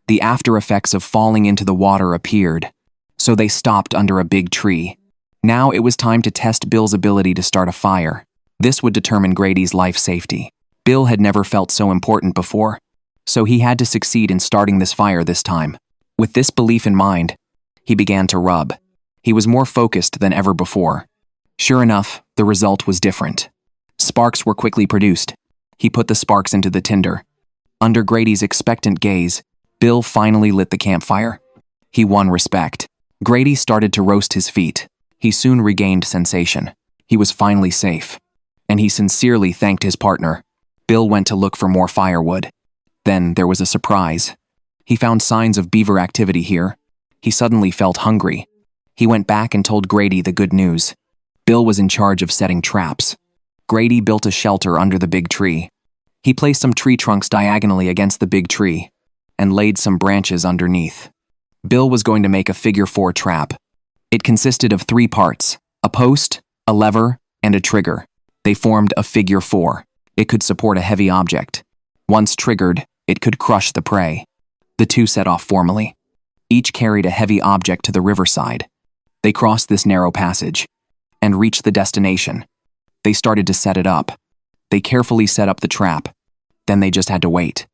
S1: The after effects of falling into the water appeared, so they stopped under a big tree. Now it was time to test Bill's ability to start a fire. This would determine Grady's life safety. Bill had never felt so important before, so he had to succeed in starting this fire this time. With this belief in mind, he began to rub. He was more focused than ever before. Sure enough, the result was different. Sparks were quickly produced. He put the sparks into the tinder. Under Grady's expectant gaze, Bill finally lit the campfire. He won respect. Grady started to roast his feet. He soon regained sensation. He was finally safe, and he sincerely thanked his partner. Bill went to look for more firewood. Then there was a surprise. He found signs of beaver activity here. He suddenly felt hungry. He went back and told Grady the good news. Bill was in charge of setting traps. Grady built a shelter under the big tree. He placed some tree trunks diagonally against the big tree and laid some branches underneath. Bill was going to make a figure 4 trap. It consisted of 3 parts, a post, a lever, and a trigger. They formed a figure 4. It could support a heavy object. Once triggered, it could crush the prey. The two set off formally. Each carried a heavy object to the riverside. They crossed this narrow passage and reached the destination. They started to set it up. They carefully set up the trap. Then they just had to wait.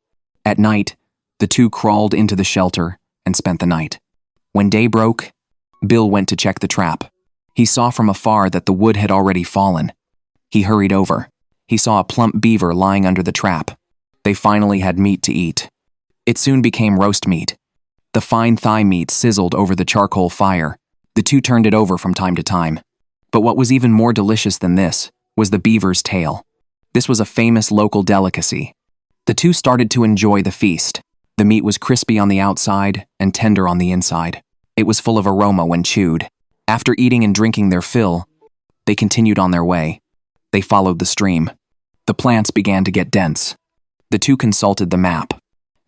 S1: At night, the two crawled into the shelter and spent the night. When day broke, Bill went to check the trap. He saw from afar that the wood had already fallen. He hurried over. He saw a plump beaver lying under the trap. They finally had meat to eat. It soon became roast meat. The fine thigh meat sizzled over the charcoal fire. The two turned it over from time to time. But what was even more delicious than this was the beaver's tail. This was a famous local delicacy. The two started to enjoy the feast. The meat was crispy on the outside and tender on the inside. It was full of aroma when chewed. After eating and drinking their fill, they continued on their way. They followed the stream. The plants began to get dense. The two consulted the map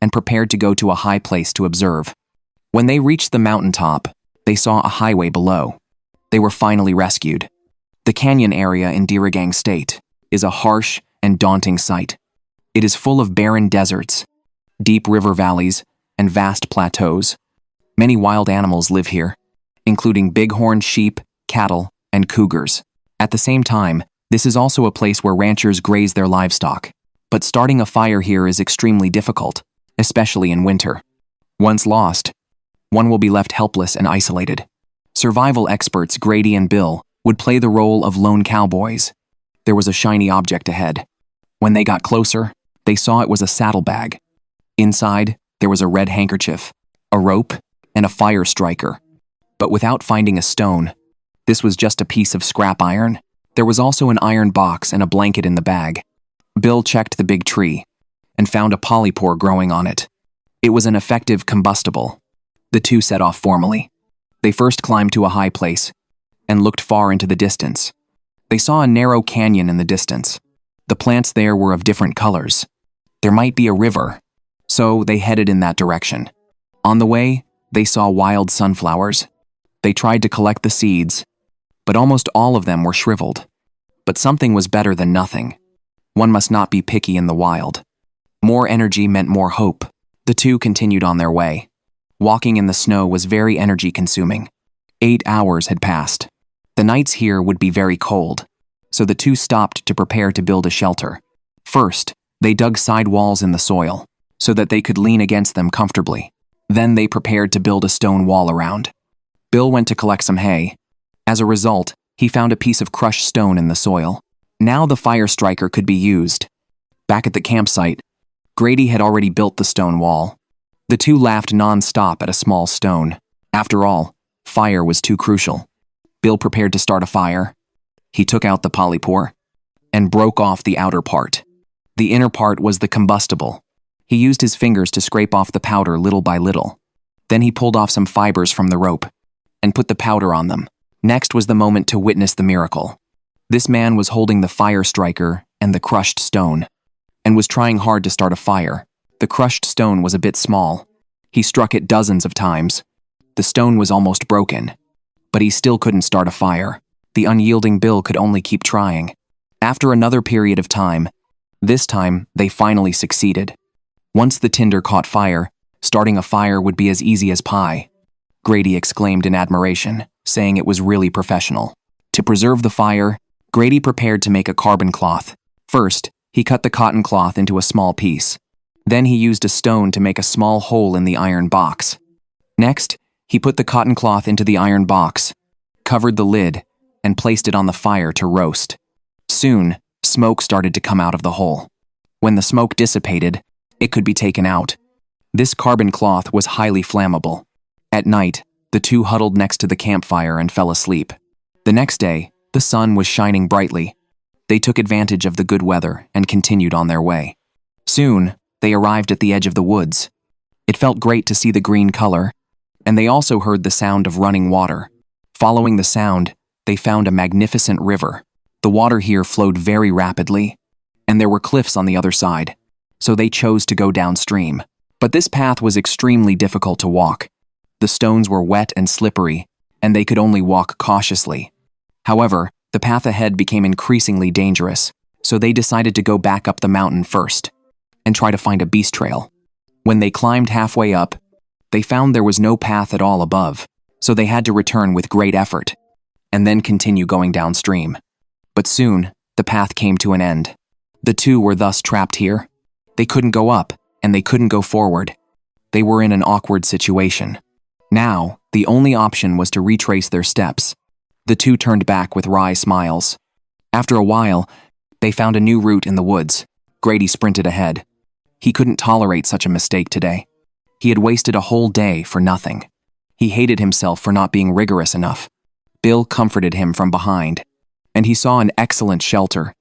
S1: and prepared to go to a high place to observe. When they reached the mountaintop, they saw a highway below. They were finally rescued. The canyon area in Durango State is a harsh and daunting sight. It is full of barren deserts, deep river valleys, and vast plateaus. Many wild animals live here, including bighorn sheep, cattle, and cougars. At the same time, this is also a place where ranchers graze their livestock. But starting a fire here is extremely difficult, especially in winter. Once lost, one will be left helpless and isolated. Survival experts Grady and Bill would play the role of lone cowboys. There was a shiny object ahead. When they got closer, they saw it was a saddlebag. Inside, there was a red handkerchief, a rope, and a fire striker. But without finding a stone, this was just a piece of scrap iron. There was also an iron box and a blanket in the bag. Bill checked the big tree and found a polypore growing on it. It was an effective combustible. The two set off formally. They first climbed to a high place and looked far into the distance. They saw a narrow canyon in the distance. The plants there were of different colors. There might be a river, so they headed in that direction. On the way, they saw wild sunflowers. They tried to collect the seeds, but almost all of them were shriveled. But something was better than nothing. One must not be picky in the wild. More energy meant more hope. The two continued on their way. Walking in the snow was very energy-consuming. 8 hours had passed. The nights here would be very cold, so the two stopped to prepare to build a shelter. First, they dug side walls in the soil, so that they could lean against them comfortably. Then they prepared to build a stone wall around. Bill went to collect some hay. As a result, he found a piece of crushed stone in the soil. Now the fire striker could be used. Back at the campsite, Grady had already built the stone wall. The two laughed non-stop at a small stone. After all, fire was too crucial. Bill prepared to start a fire. He took out the polypore and broke off the outer part. The inner part was the combustible. He used his fingers to scrape off the powder little by little. Then he pulled off some fibers from the rope and put the powder on them. Next was the moment to witness the miracle. This man was holding the fire striker and the crushed stone, and was trying hard to start a fire. The crushed stone was a bit small. He struck it dozens of times. The stone was almost broken, but he still couldn't start a fire. The unyielding Bill could only keep trying. After another period of time, this time they finally succeeded. Once the tinder caught fire, starting a fire would be as easy as pie. Grady exclaimed in admiration, saying it was really professional. To preserve the fire, Grady prepared to make a carbon cloth. First, he cut the cotton cloth into a small piece. Then he used a stone to make a small hole in the iron box. Next, he put the cotton cloth into the iron box, covered the lid, and placed it on the fire to roast. Soon, smoke started to come out of the hole. When the smoke dissipated, it could be taken out. This carbon cloth was highly flammable. At night, the two huddled next to the campfire and fell asleep. The next day, the sun was shining brightly. They took advantage of the good weather and continued on their way. Soon, they arrived at the edge of the woods. It felt great to see the green color, and they also heard the sound of running water. Following the sound, they found a magnificent river. The water here flowed very rapidly, and there were cliffs on the other side, so they chose to go downstream. But this path was extremely difficult to walk. The stones were wet and slippery, and they could only walk cautiously. However, the path ahead became increasingly dangerous, so they decided to go back up the mountain first and try to find a beast trail. When they climbed halfway up, they found there was no path at all above, so they had to return with great effort and then continue going downstream. But soon, the path came to an end. The two were thus trapped here. They couldn't go up, and they couldn't go forward. They were in an awkward situation. Now, the only option was to retrace their steps. The two turned back with wry smiles. After a while, they found a new route in the woods. Grady sprinted ahead. He couldn't tolerate such a mistake today. He had wasted a whole day for nothing. He hated himself for not being rigorous enough. Bill comforted him from behind, and he saw an excellent shelter.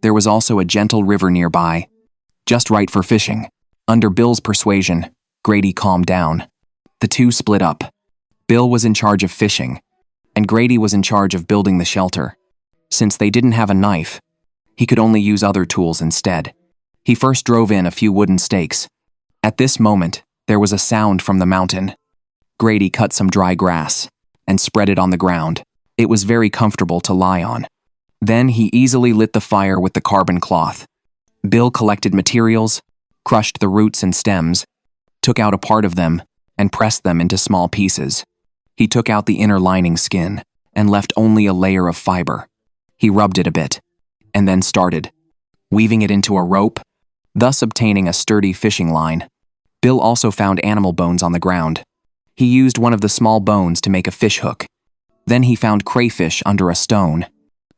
S1: There was also a gentle river nearby, just right for fishing. Under Bill's persuasion, Grady calmed down. The two split up. Bill was in charge of fishing, and Grady was in charge of building the shelter. Since they didn't have a knife, he could only use other tools instead. He first drove in a few wooden stakes. At this moment, there was a sound from the mountain. Grady cut some dry grass and spread it on the ground. It was very comfortable to lie on. Then he easily lit the fire with the carbon cloth. Bill collected materials, crushed the roots and stems, took out a part of them, and pressed them into small pieces. He took out the inner lining skin and left only a layer of fiber. He rubbed it a bit, and then started weaving it into a rope, thus obtaining a sturdy fishing line. Bill also found animal bones on the ground. He used one of the small bones to make a fish hook. Then he found crayfish under a stone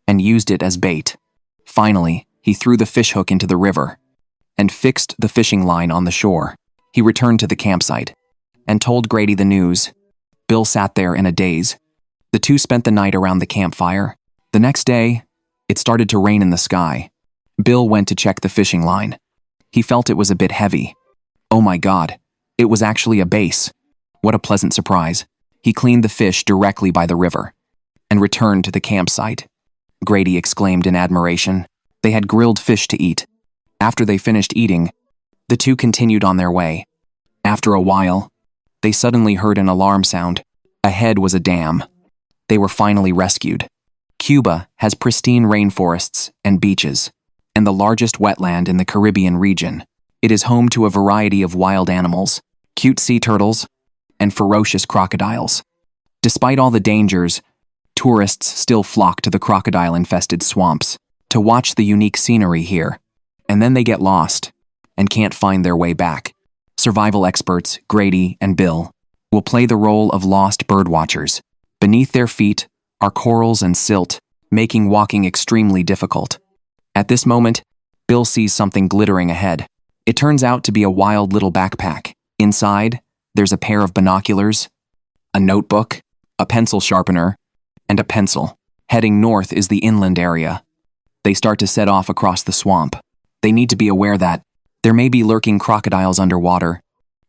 S1: and used it as bait. Finally, he threw the fish hook into the river and fixed the fishing line on the shore. He returned to the campsite and told Grady the news. Bill sat there in a daze. The two spent the night around the campfire. The next day, it started to rain in the sky. Bill went to check the fishing line. He felt it was a bit heavy. Oh my God, it was actually a base. What a pleasant surprise. He cleaned the fish directly by the river and returned to the campsite. Grady exclaimed in admiration. They had grilled fish to eat. After they finished eating, the two continued on their way. After a while, they suddenly heard an alarm sound. Ahead was a dam. They were finally rescued. Cuba has pristine rainforests and beaches, and the largest wetland in the Caribbean region. It is home to a variety of wild animals, cute sea turtles, and ferocious crocodiles. Despite all the dangers, tourists still flock to the crocodile-infested swamps to watch the unique scenery here, and then they get lost and can't find their way back. Survival experts, Grady and Bill, will play the role of lost birdwatchers. Beneath their feet are corals and silt, making walking extremely difficult. At this moment, Bill sees something glittering ahead. It turns out to be a wild little backpack. Inside, there's a pair of binoculars, a notebook, a pencil sharpener, and a pencil. Heading north is the inland area. They start to set off across the swamp. They need to be aware that there may be lurking crocodiles underwater,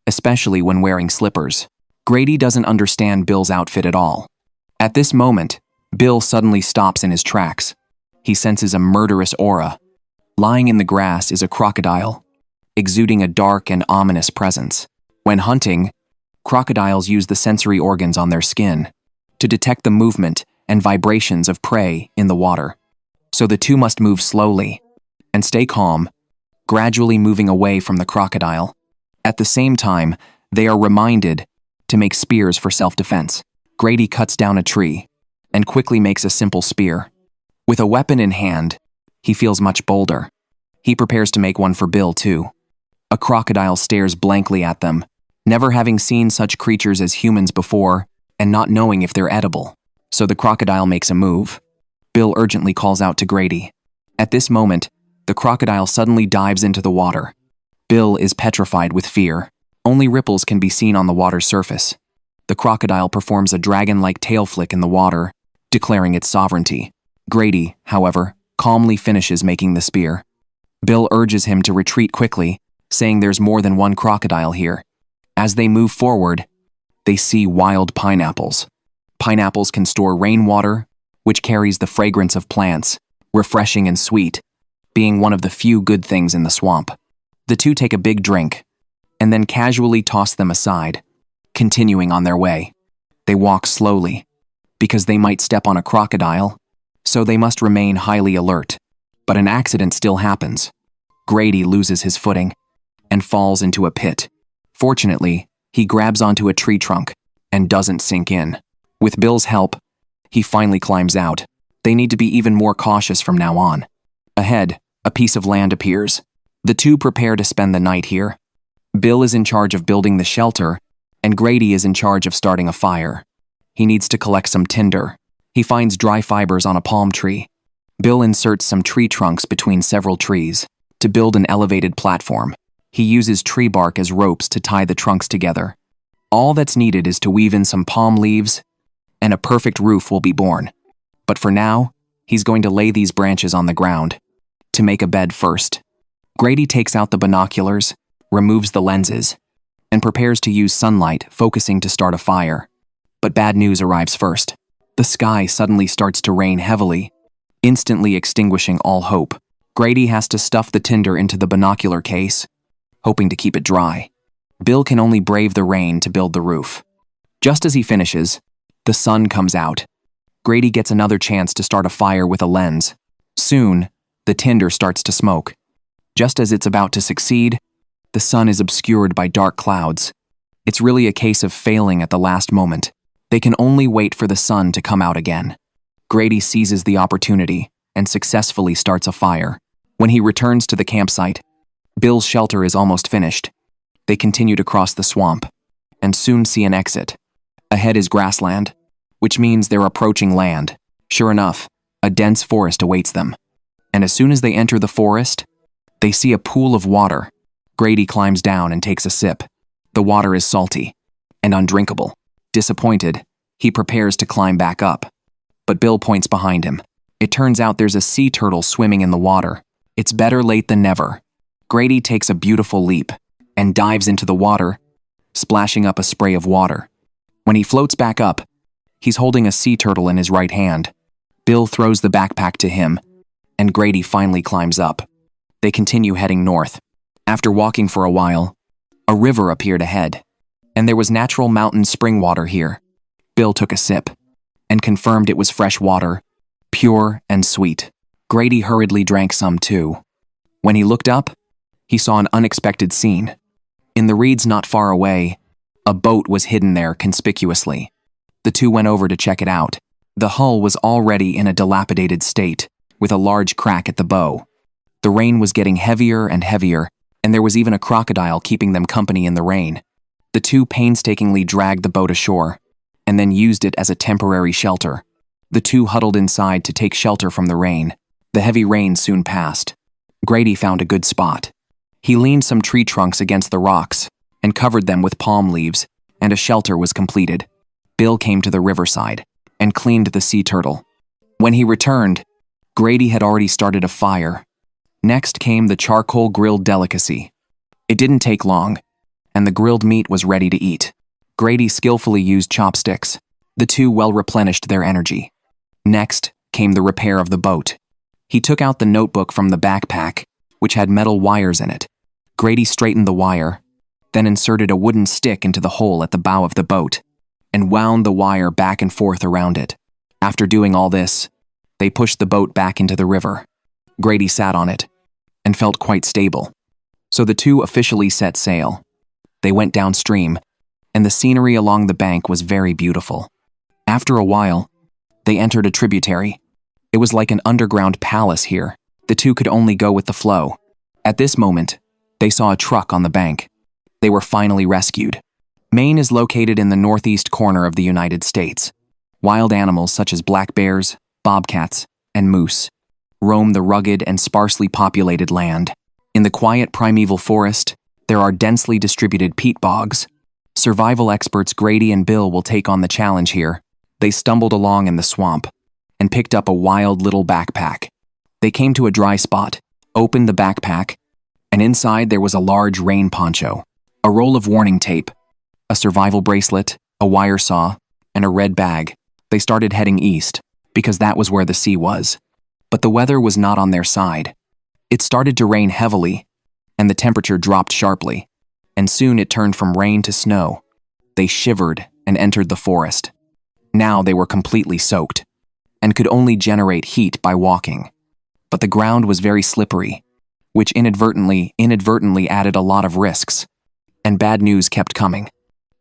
S1: especially when wearing slippers. Grady doesn't understand Bill's outfit at all. At this moment, Bill suddenly stops in his tracks. He senses a murderous aura. Lying in the grass is a crocodile, exuding a dark and ominous presence. When hunting, crocodiles use the sensory organs on their skin to detect the movement and vibrations of prey in the water. So the two must move slowly and stay calm, gradually moving away from the crocodile. At the same time, they are reminded to make spears for self-defense. Grady cuts down a tree and quickly makes a simple spear. With a weapon in hand, he feels much bolder. He prepares to make one for Bill, too. A crocodile stares blankly at them, never having seen such creatures as humans before and not knowing if they're edible. So the crocodile makes a move. Bill urgently calls out to Grady. At this moment, the crocodile suddenly dives into the water. Bill is petrified with fear. Only ripples can be seen on the water's surface. The crocodile performs a dragon-like tail flick in the water, declaring its sovereignty. Grady, however, calmly finishes making the spear. Bill urges him to retreat quickly, saying there's more than one crocodile here. As they move forward, they see wild pineapples. Pineapples can store rainwater, which carries the fragrance of plants, refreshing and sweet, being one of the few good things in the swamp. The two take a big drink, and then casually toss them aside, continuing on their way. They walk slowly, because they might step on a crocodile, so they must remain highly alert. But an accident still happens. Grady loses his footing and falls into a pit. Fortunately, he grabs onto a tree trunk and doesn't sink in. With Bill's help, he finally climbs out. They need to be even more cautious from now on. Ahead, a piece of land appears. The two prepare to spend the night here. Bill is in charge of building the shelter, and Grady is in charge of starting a fire. He needs to collect some tinder. He finds dry fibers on a palm tree. Bill inserts some tree trunks between several trees to build an elevated platform. He uses tree bark as ropes to tie the trunks together. All that's needed is to weave in some palm leaves, and a perfect roof will be born. But for now, he's going to lay these branches on the ground to make a bed first. Grady takes out the binoculars, removes the lenses, and prepares to use sunlight, focusing to start a fire. But bad news arrives first. The sky suddenly starts to rain heavily, instantly extinguishing all hope. Grady has to stuff the tinder into the binocular case, hoping to keep it dry. Bill can only brave the rain to build the roof. Just as he finishes, the sun comes out. Grady gets another chance to start a fire with a lens. Soon, the tinder starts to smoke. Just as it's about to succeed, the sun is obscured by dark clouds. It's really a case of failing at the last moment. They can only wait for the sun to come out again. Grady seizes the opportunity and successfully starts a fire. When he returns to the campsite, Bill's shelter is almost finished. They continue to cross the swamp and soon see an exit. Ahead is grassland, which means they're approaching land. Sure enough, a dense forest awaits them. And as soon as they enter the forest, they see a pool of water. Grady climbs down and takes a sip. The water is salty and undrinkable. Disappointed, he prepares to climb back up. But Bill points behind him. It turns out there's a sea turtle swimming in the water. It's better late than never. Grady takes a beautiful leap and dives into the water, splashing up a spray of water. When he floats back up, he's holding a sea turtle in his right hand. Bill throws the backpack to him, and Grady finally climbs up. They continue heading north. After walking for a while, a river appeared ahead, and there was natural mountain spring water here. Bill took a sip and confirmed it was fresh water, pure and sweet. Grady hurriedly drank some too. When he looked up, he saw an unexpected scene. In the reeds not far away, a boat was hidden there conspicuously. The two went over to check it out. The hull was already in a dilapidated state, with a large crack at the bow. The rain was getting heavier and heavier, and there was even a crocodile keeping them company in the rain. The two painstakingly dragged the boat ashore, and then used it as a temporary shelter. The two huddled inside to take shelter from the rain. The heavy rain soon passed. Grady found a good spot. He leaned some tree trunks against the rocks and covered them with palm leaves, and a shelter was completed. Bill came to the riverside and cleaned the sea turtle. When he returned, Grady had already started a fire. Next came the charcoal grilled delicacy. It didn't take long, and the grilled meat was ready to eat. Grady skillfully used chopsticks. The two well replenished their energy. Next came the repair of the boat. He took out the notebook from the backpack, which had metal wires in it. Grady straightened the wire, then inserted a wooden stick into the hole at the bow of the boat, and wound the wire back and forth around it. After doing all this, they pushed the boat back into the river. Grady sat on it and felt quite stable. So the two officially set sail. They went downstream, and the scenery along the bank was very beautiful. After a while, they entered a tributary. It was like an underground palace here. The two could only go with the flow. At this moment, they saw a truck on the bank. They were finally rescued. Maine is located in the northeast corner of the United States. Wild animals such as black bears, bobcats, and moose roam the rugged and sparsely populated land. In the quiet primeval forest, there are densely distributed peat bogs. Survival experts Grady and Bill will take on the challenge here. They stumbled along in the swamp and picked up a wild little backpack. They came to a dry spot, opened the backpack, and inside there was a large rain poncho, a roll of warning tape, a survival bracelet, a wire saw, and a red bag. They started heading east, because that was where the sea was. But the weather was not on their side. It started to rain heavily, and the temperature dropped sharply, and soon it turned from rain to snow. They shivered and entered the forest. Now they were completely soaked, and could only generate heat by walking. But the ground was very slippery, which inadvertently added a lot of risks, and bad news kept coming.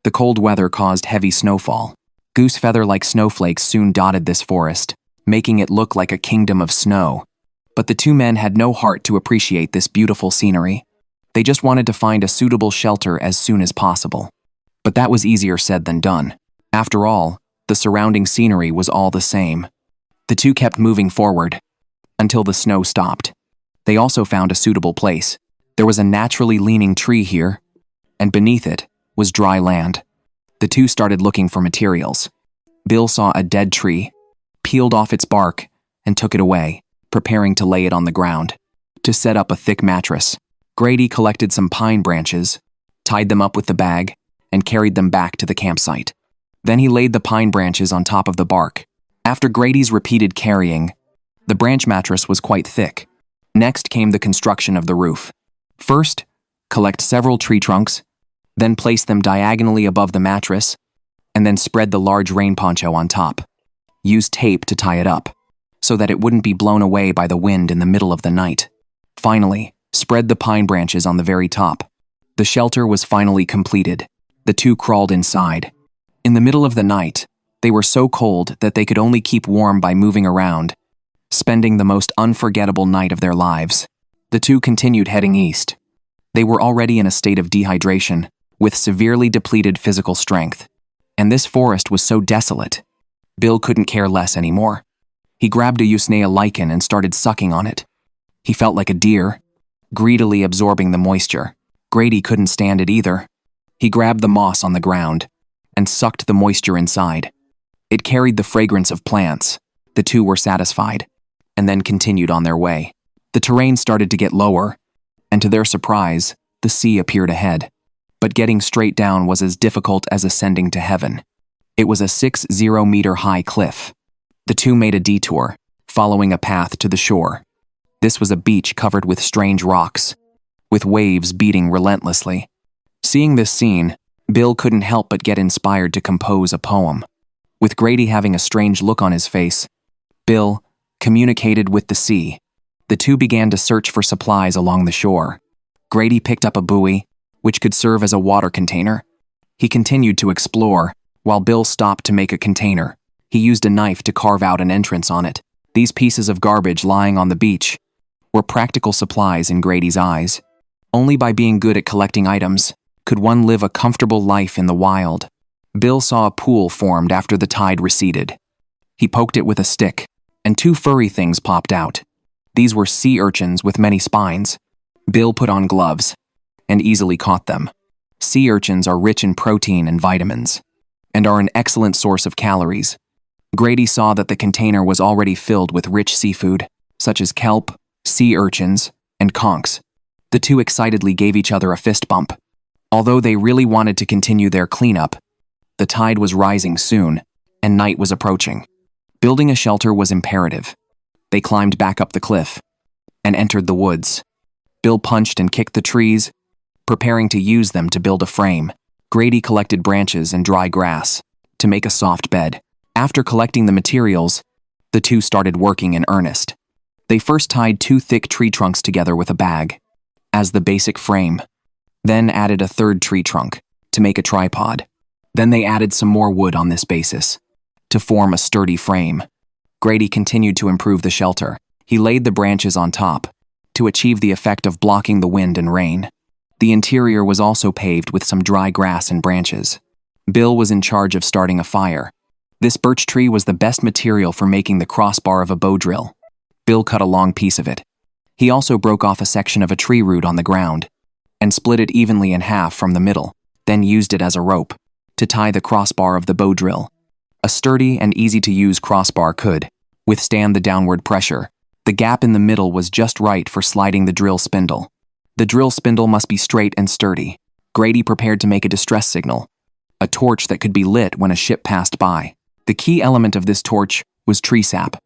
S1: The cold weather caused heavy snowfall. Goose feather-like snowflakes soon dotted this forest, making it look like a kingdom of snow. But the two men had no heart to appreciate this beautiful scenery. They just wanted to find a suitable shelter as soon as possible. But that was easier said than done. After all, the surrounding scenery was all the same. The two kept moving forward until the snow stopped. They also found a suitable place. There was a naturally leaning tree here, and beneath it was dry land. The two started looking for materials. Bill saw a dead tree, peeled off its bark, and took it away, preparing to lay it on the ground. To set up a thick mattress, Grady collected some pine branches, tied them up with the bag, and carried them back to the campsite. Then he laid the pine branches on top of the bark. After Grady's repeated carrying, the branch mattress was quite thick. Next came the construction of the roof. First, collect several tree trunks, then place them diagonally above the mattress, and then spread the large rain poncho on top. Use tape to tie it up, so that it wouldn't be blown away by the wind in the middle of the night. Finally, spread the pine branches on the very top. The shelter was finally completed. The two crawled inside. In the middle of the night, they were so cold that they could only keep warm by moving around, spending the most unforgettable night of their lives. The two continued heading east. They were already in a state of dehydration, with severely depleted physical strength. And this forest was so desolate. Bill couldn't care less anymore. He grabbed a Usnea lichen and started sucking on it. He felt like a deer, greedily absorbing the moisture. Grady couldn't stand it either. He grabbed the moss on the ground and sucked the moisture inside. It carried the fragrance of plants. The two were satisfied, and then continued on their way. The terrain started to get lower, and to their surprise, the sea appeared ahead. But getting straight down was as difficult as ascending to heaven. It was a 60-meter-high cliff. The two made a detour, following a path to the shore. This was a beach covered with strange rocks, with waves beating relentlessly. Seeing this scene, Bill couldn't help but get inspired to compose a poem. With Grady having a strange look on his face, Bill communicated with the sea. The two began to search for supplies along the shore. Grady picked up a buoy, which could serve as a water container. He continued to explore, while Bill stopped to make a container. He used a knife to carve out an entrance on it. These pieces of garbage lying on the beach were practical supplies in Grady's eyes. Only by being good at collecting items could one live a comfortable life in the wild. Bill saw a pool formed after the tide receded. He poked it with a stick, and two furry things popped out. These were sea urchins with many spines. Bill put on gloves and easily caught them. Sea urchins are rich in protein and vitamins, and are an excellent source of calories. Grady saw that the container was already filled with rich seafood, such as kelp, sea urchins, and conchs. The two excitedly gave each other a fist bump. Although they really wanted to continue their cleanup, the tide was rising soon, and night was approaching. Building a shelter was imperative. They climbed back up the cliff and entered the woods. Bill punched and kicked the trees, preparing to use them to build a frame. Grady collected branches and dry grass to make a soft bed. After collecting the materials, the two started working in earnest. They first tied two thick tree trunks together with a bag as the basic frame, then added a third tree trunk to make a tripod. Then they added some more wood on this basis to form a sturdy frame. Grady continued to improve the shelter. He laid the branches on top to achieve the effect of blocking the wind and rain. The interior was also paved with some dry grass and branches. Bill was in charge of starting a fire. This birch tree was the best material for making the crossbar of a bow drill. Bill cut a long piece of it. He also broke off a section of a tree root on the ground and split it evenly in half from the middle, then used it as a rope to tie the crossbar of the bow drill. A sturdy and easy-to-use crossbar could withstand the downward pressure. The gap in the middle was just right for sliding the drill spindle. The drill spindle must be straight and sturdy. Grady prepared to make a distress signal, a torch that could be lit when a ship passed by. The key element of this torch was tree sap.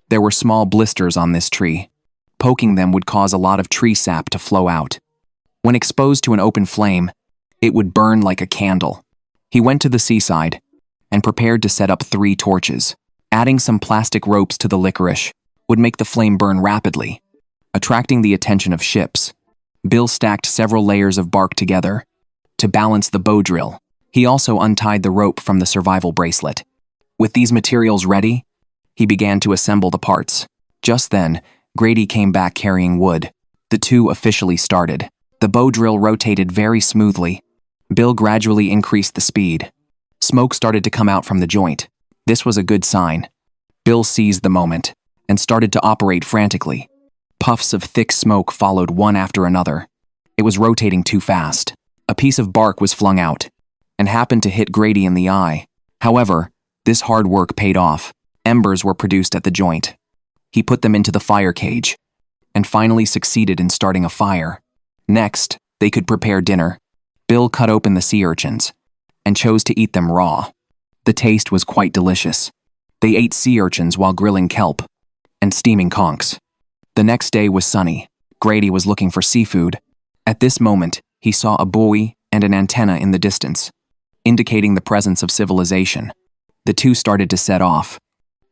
S1: There were small blisters on this tree. Poking them would cause a lot of tree sap to flow out. When exposed to an open flame, it would burn like a candle. He went to the seaside and prepared to set up 3 torches. Adding some plastic ropes to the licorice would make the flame burn rapidly, attracting the attention of ships. Bill stacked several layers of bark together to balance the bow drill. He also untied the rope from the survival bracelet. With these materials ready, he began to assemble the parts. Just then, Grady came back carrying wood. The two officially started. The bow drill rotated very smoothly. Bill gradually increased the speed. Smoke started to come out from the joint. This was a good sign. Bill seized the moment and started to operate frantically. Puffs of thick smoke followed one after another. It was rotating too fast. A piece of bark was flung out and happened to hit Grady in the eye. However, this hard work paid off. Embers were produced at the joint. He put them into the fire cage and finally succeeded in starting a fire. Next, they could prepare dinner. Bill cut open the sea urchins and chose to eat them raw. The taste was quite delicious. They ate sea urchins while grilling kelp and steaming conchs. The next day was sunny. Grady was looking for seafood. At this moment, he saw a buoy and an antenna in the distance, indicating the presence of civilization. The two started to set off.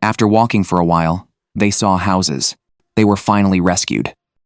S1: After walking for a while, they saw houses. They were finally rescued.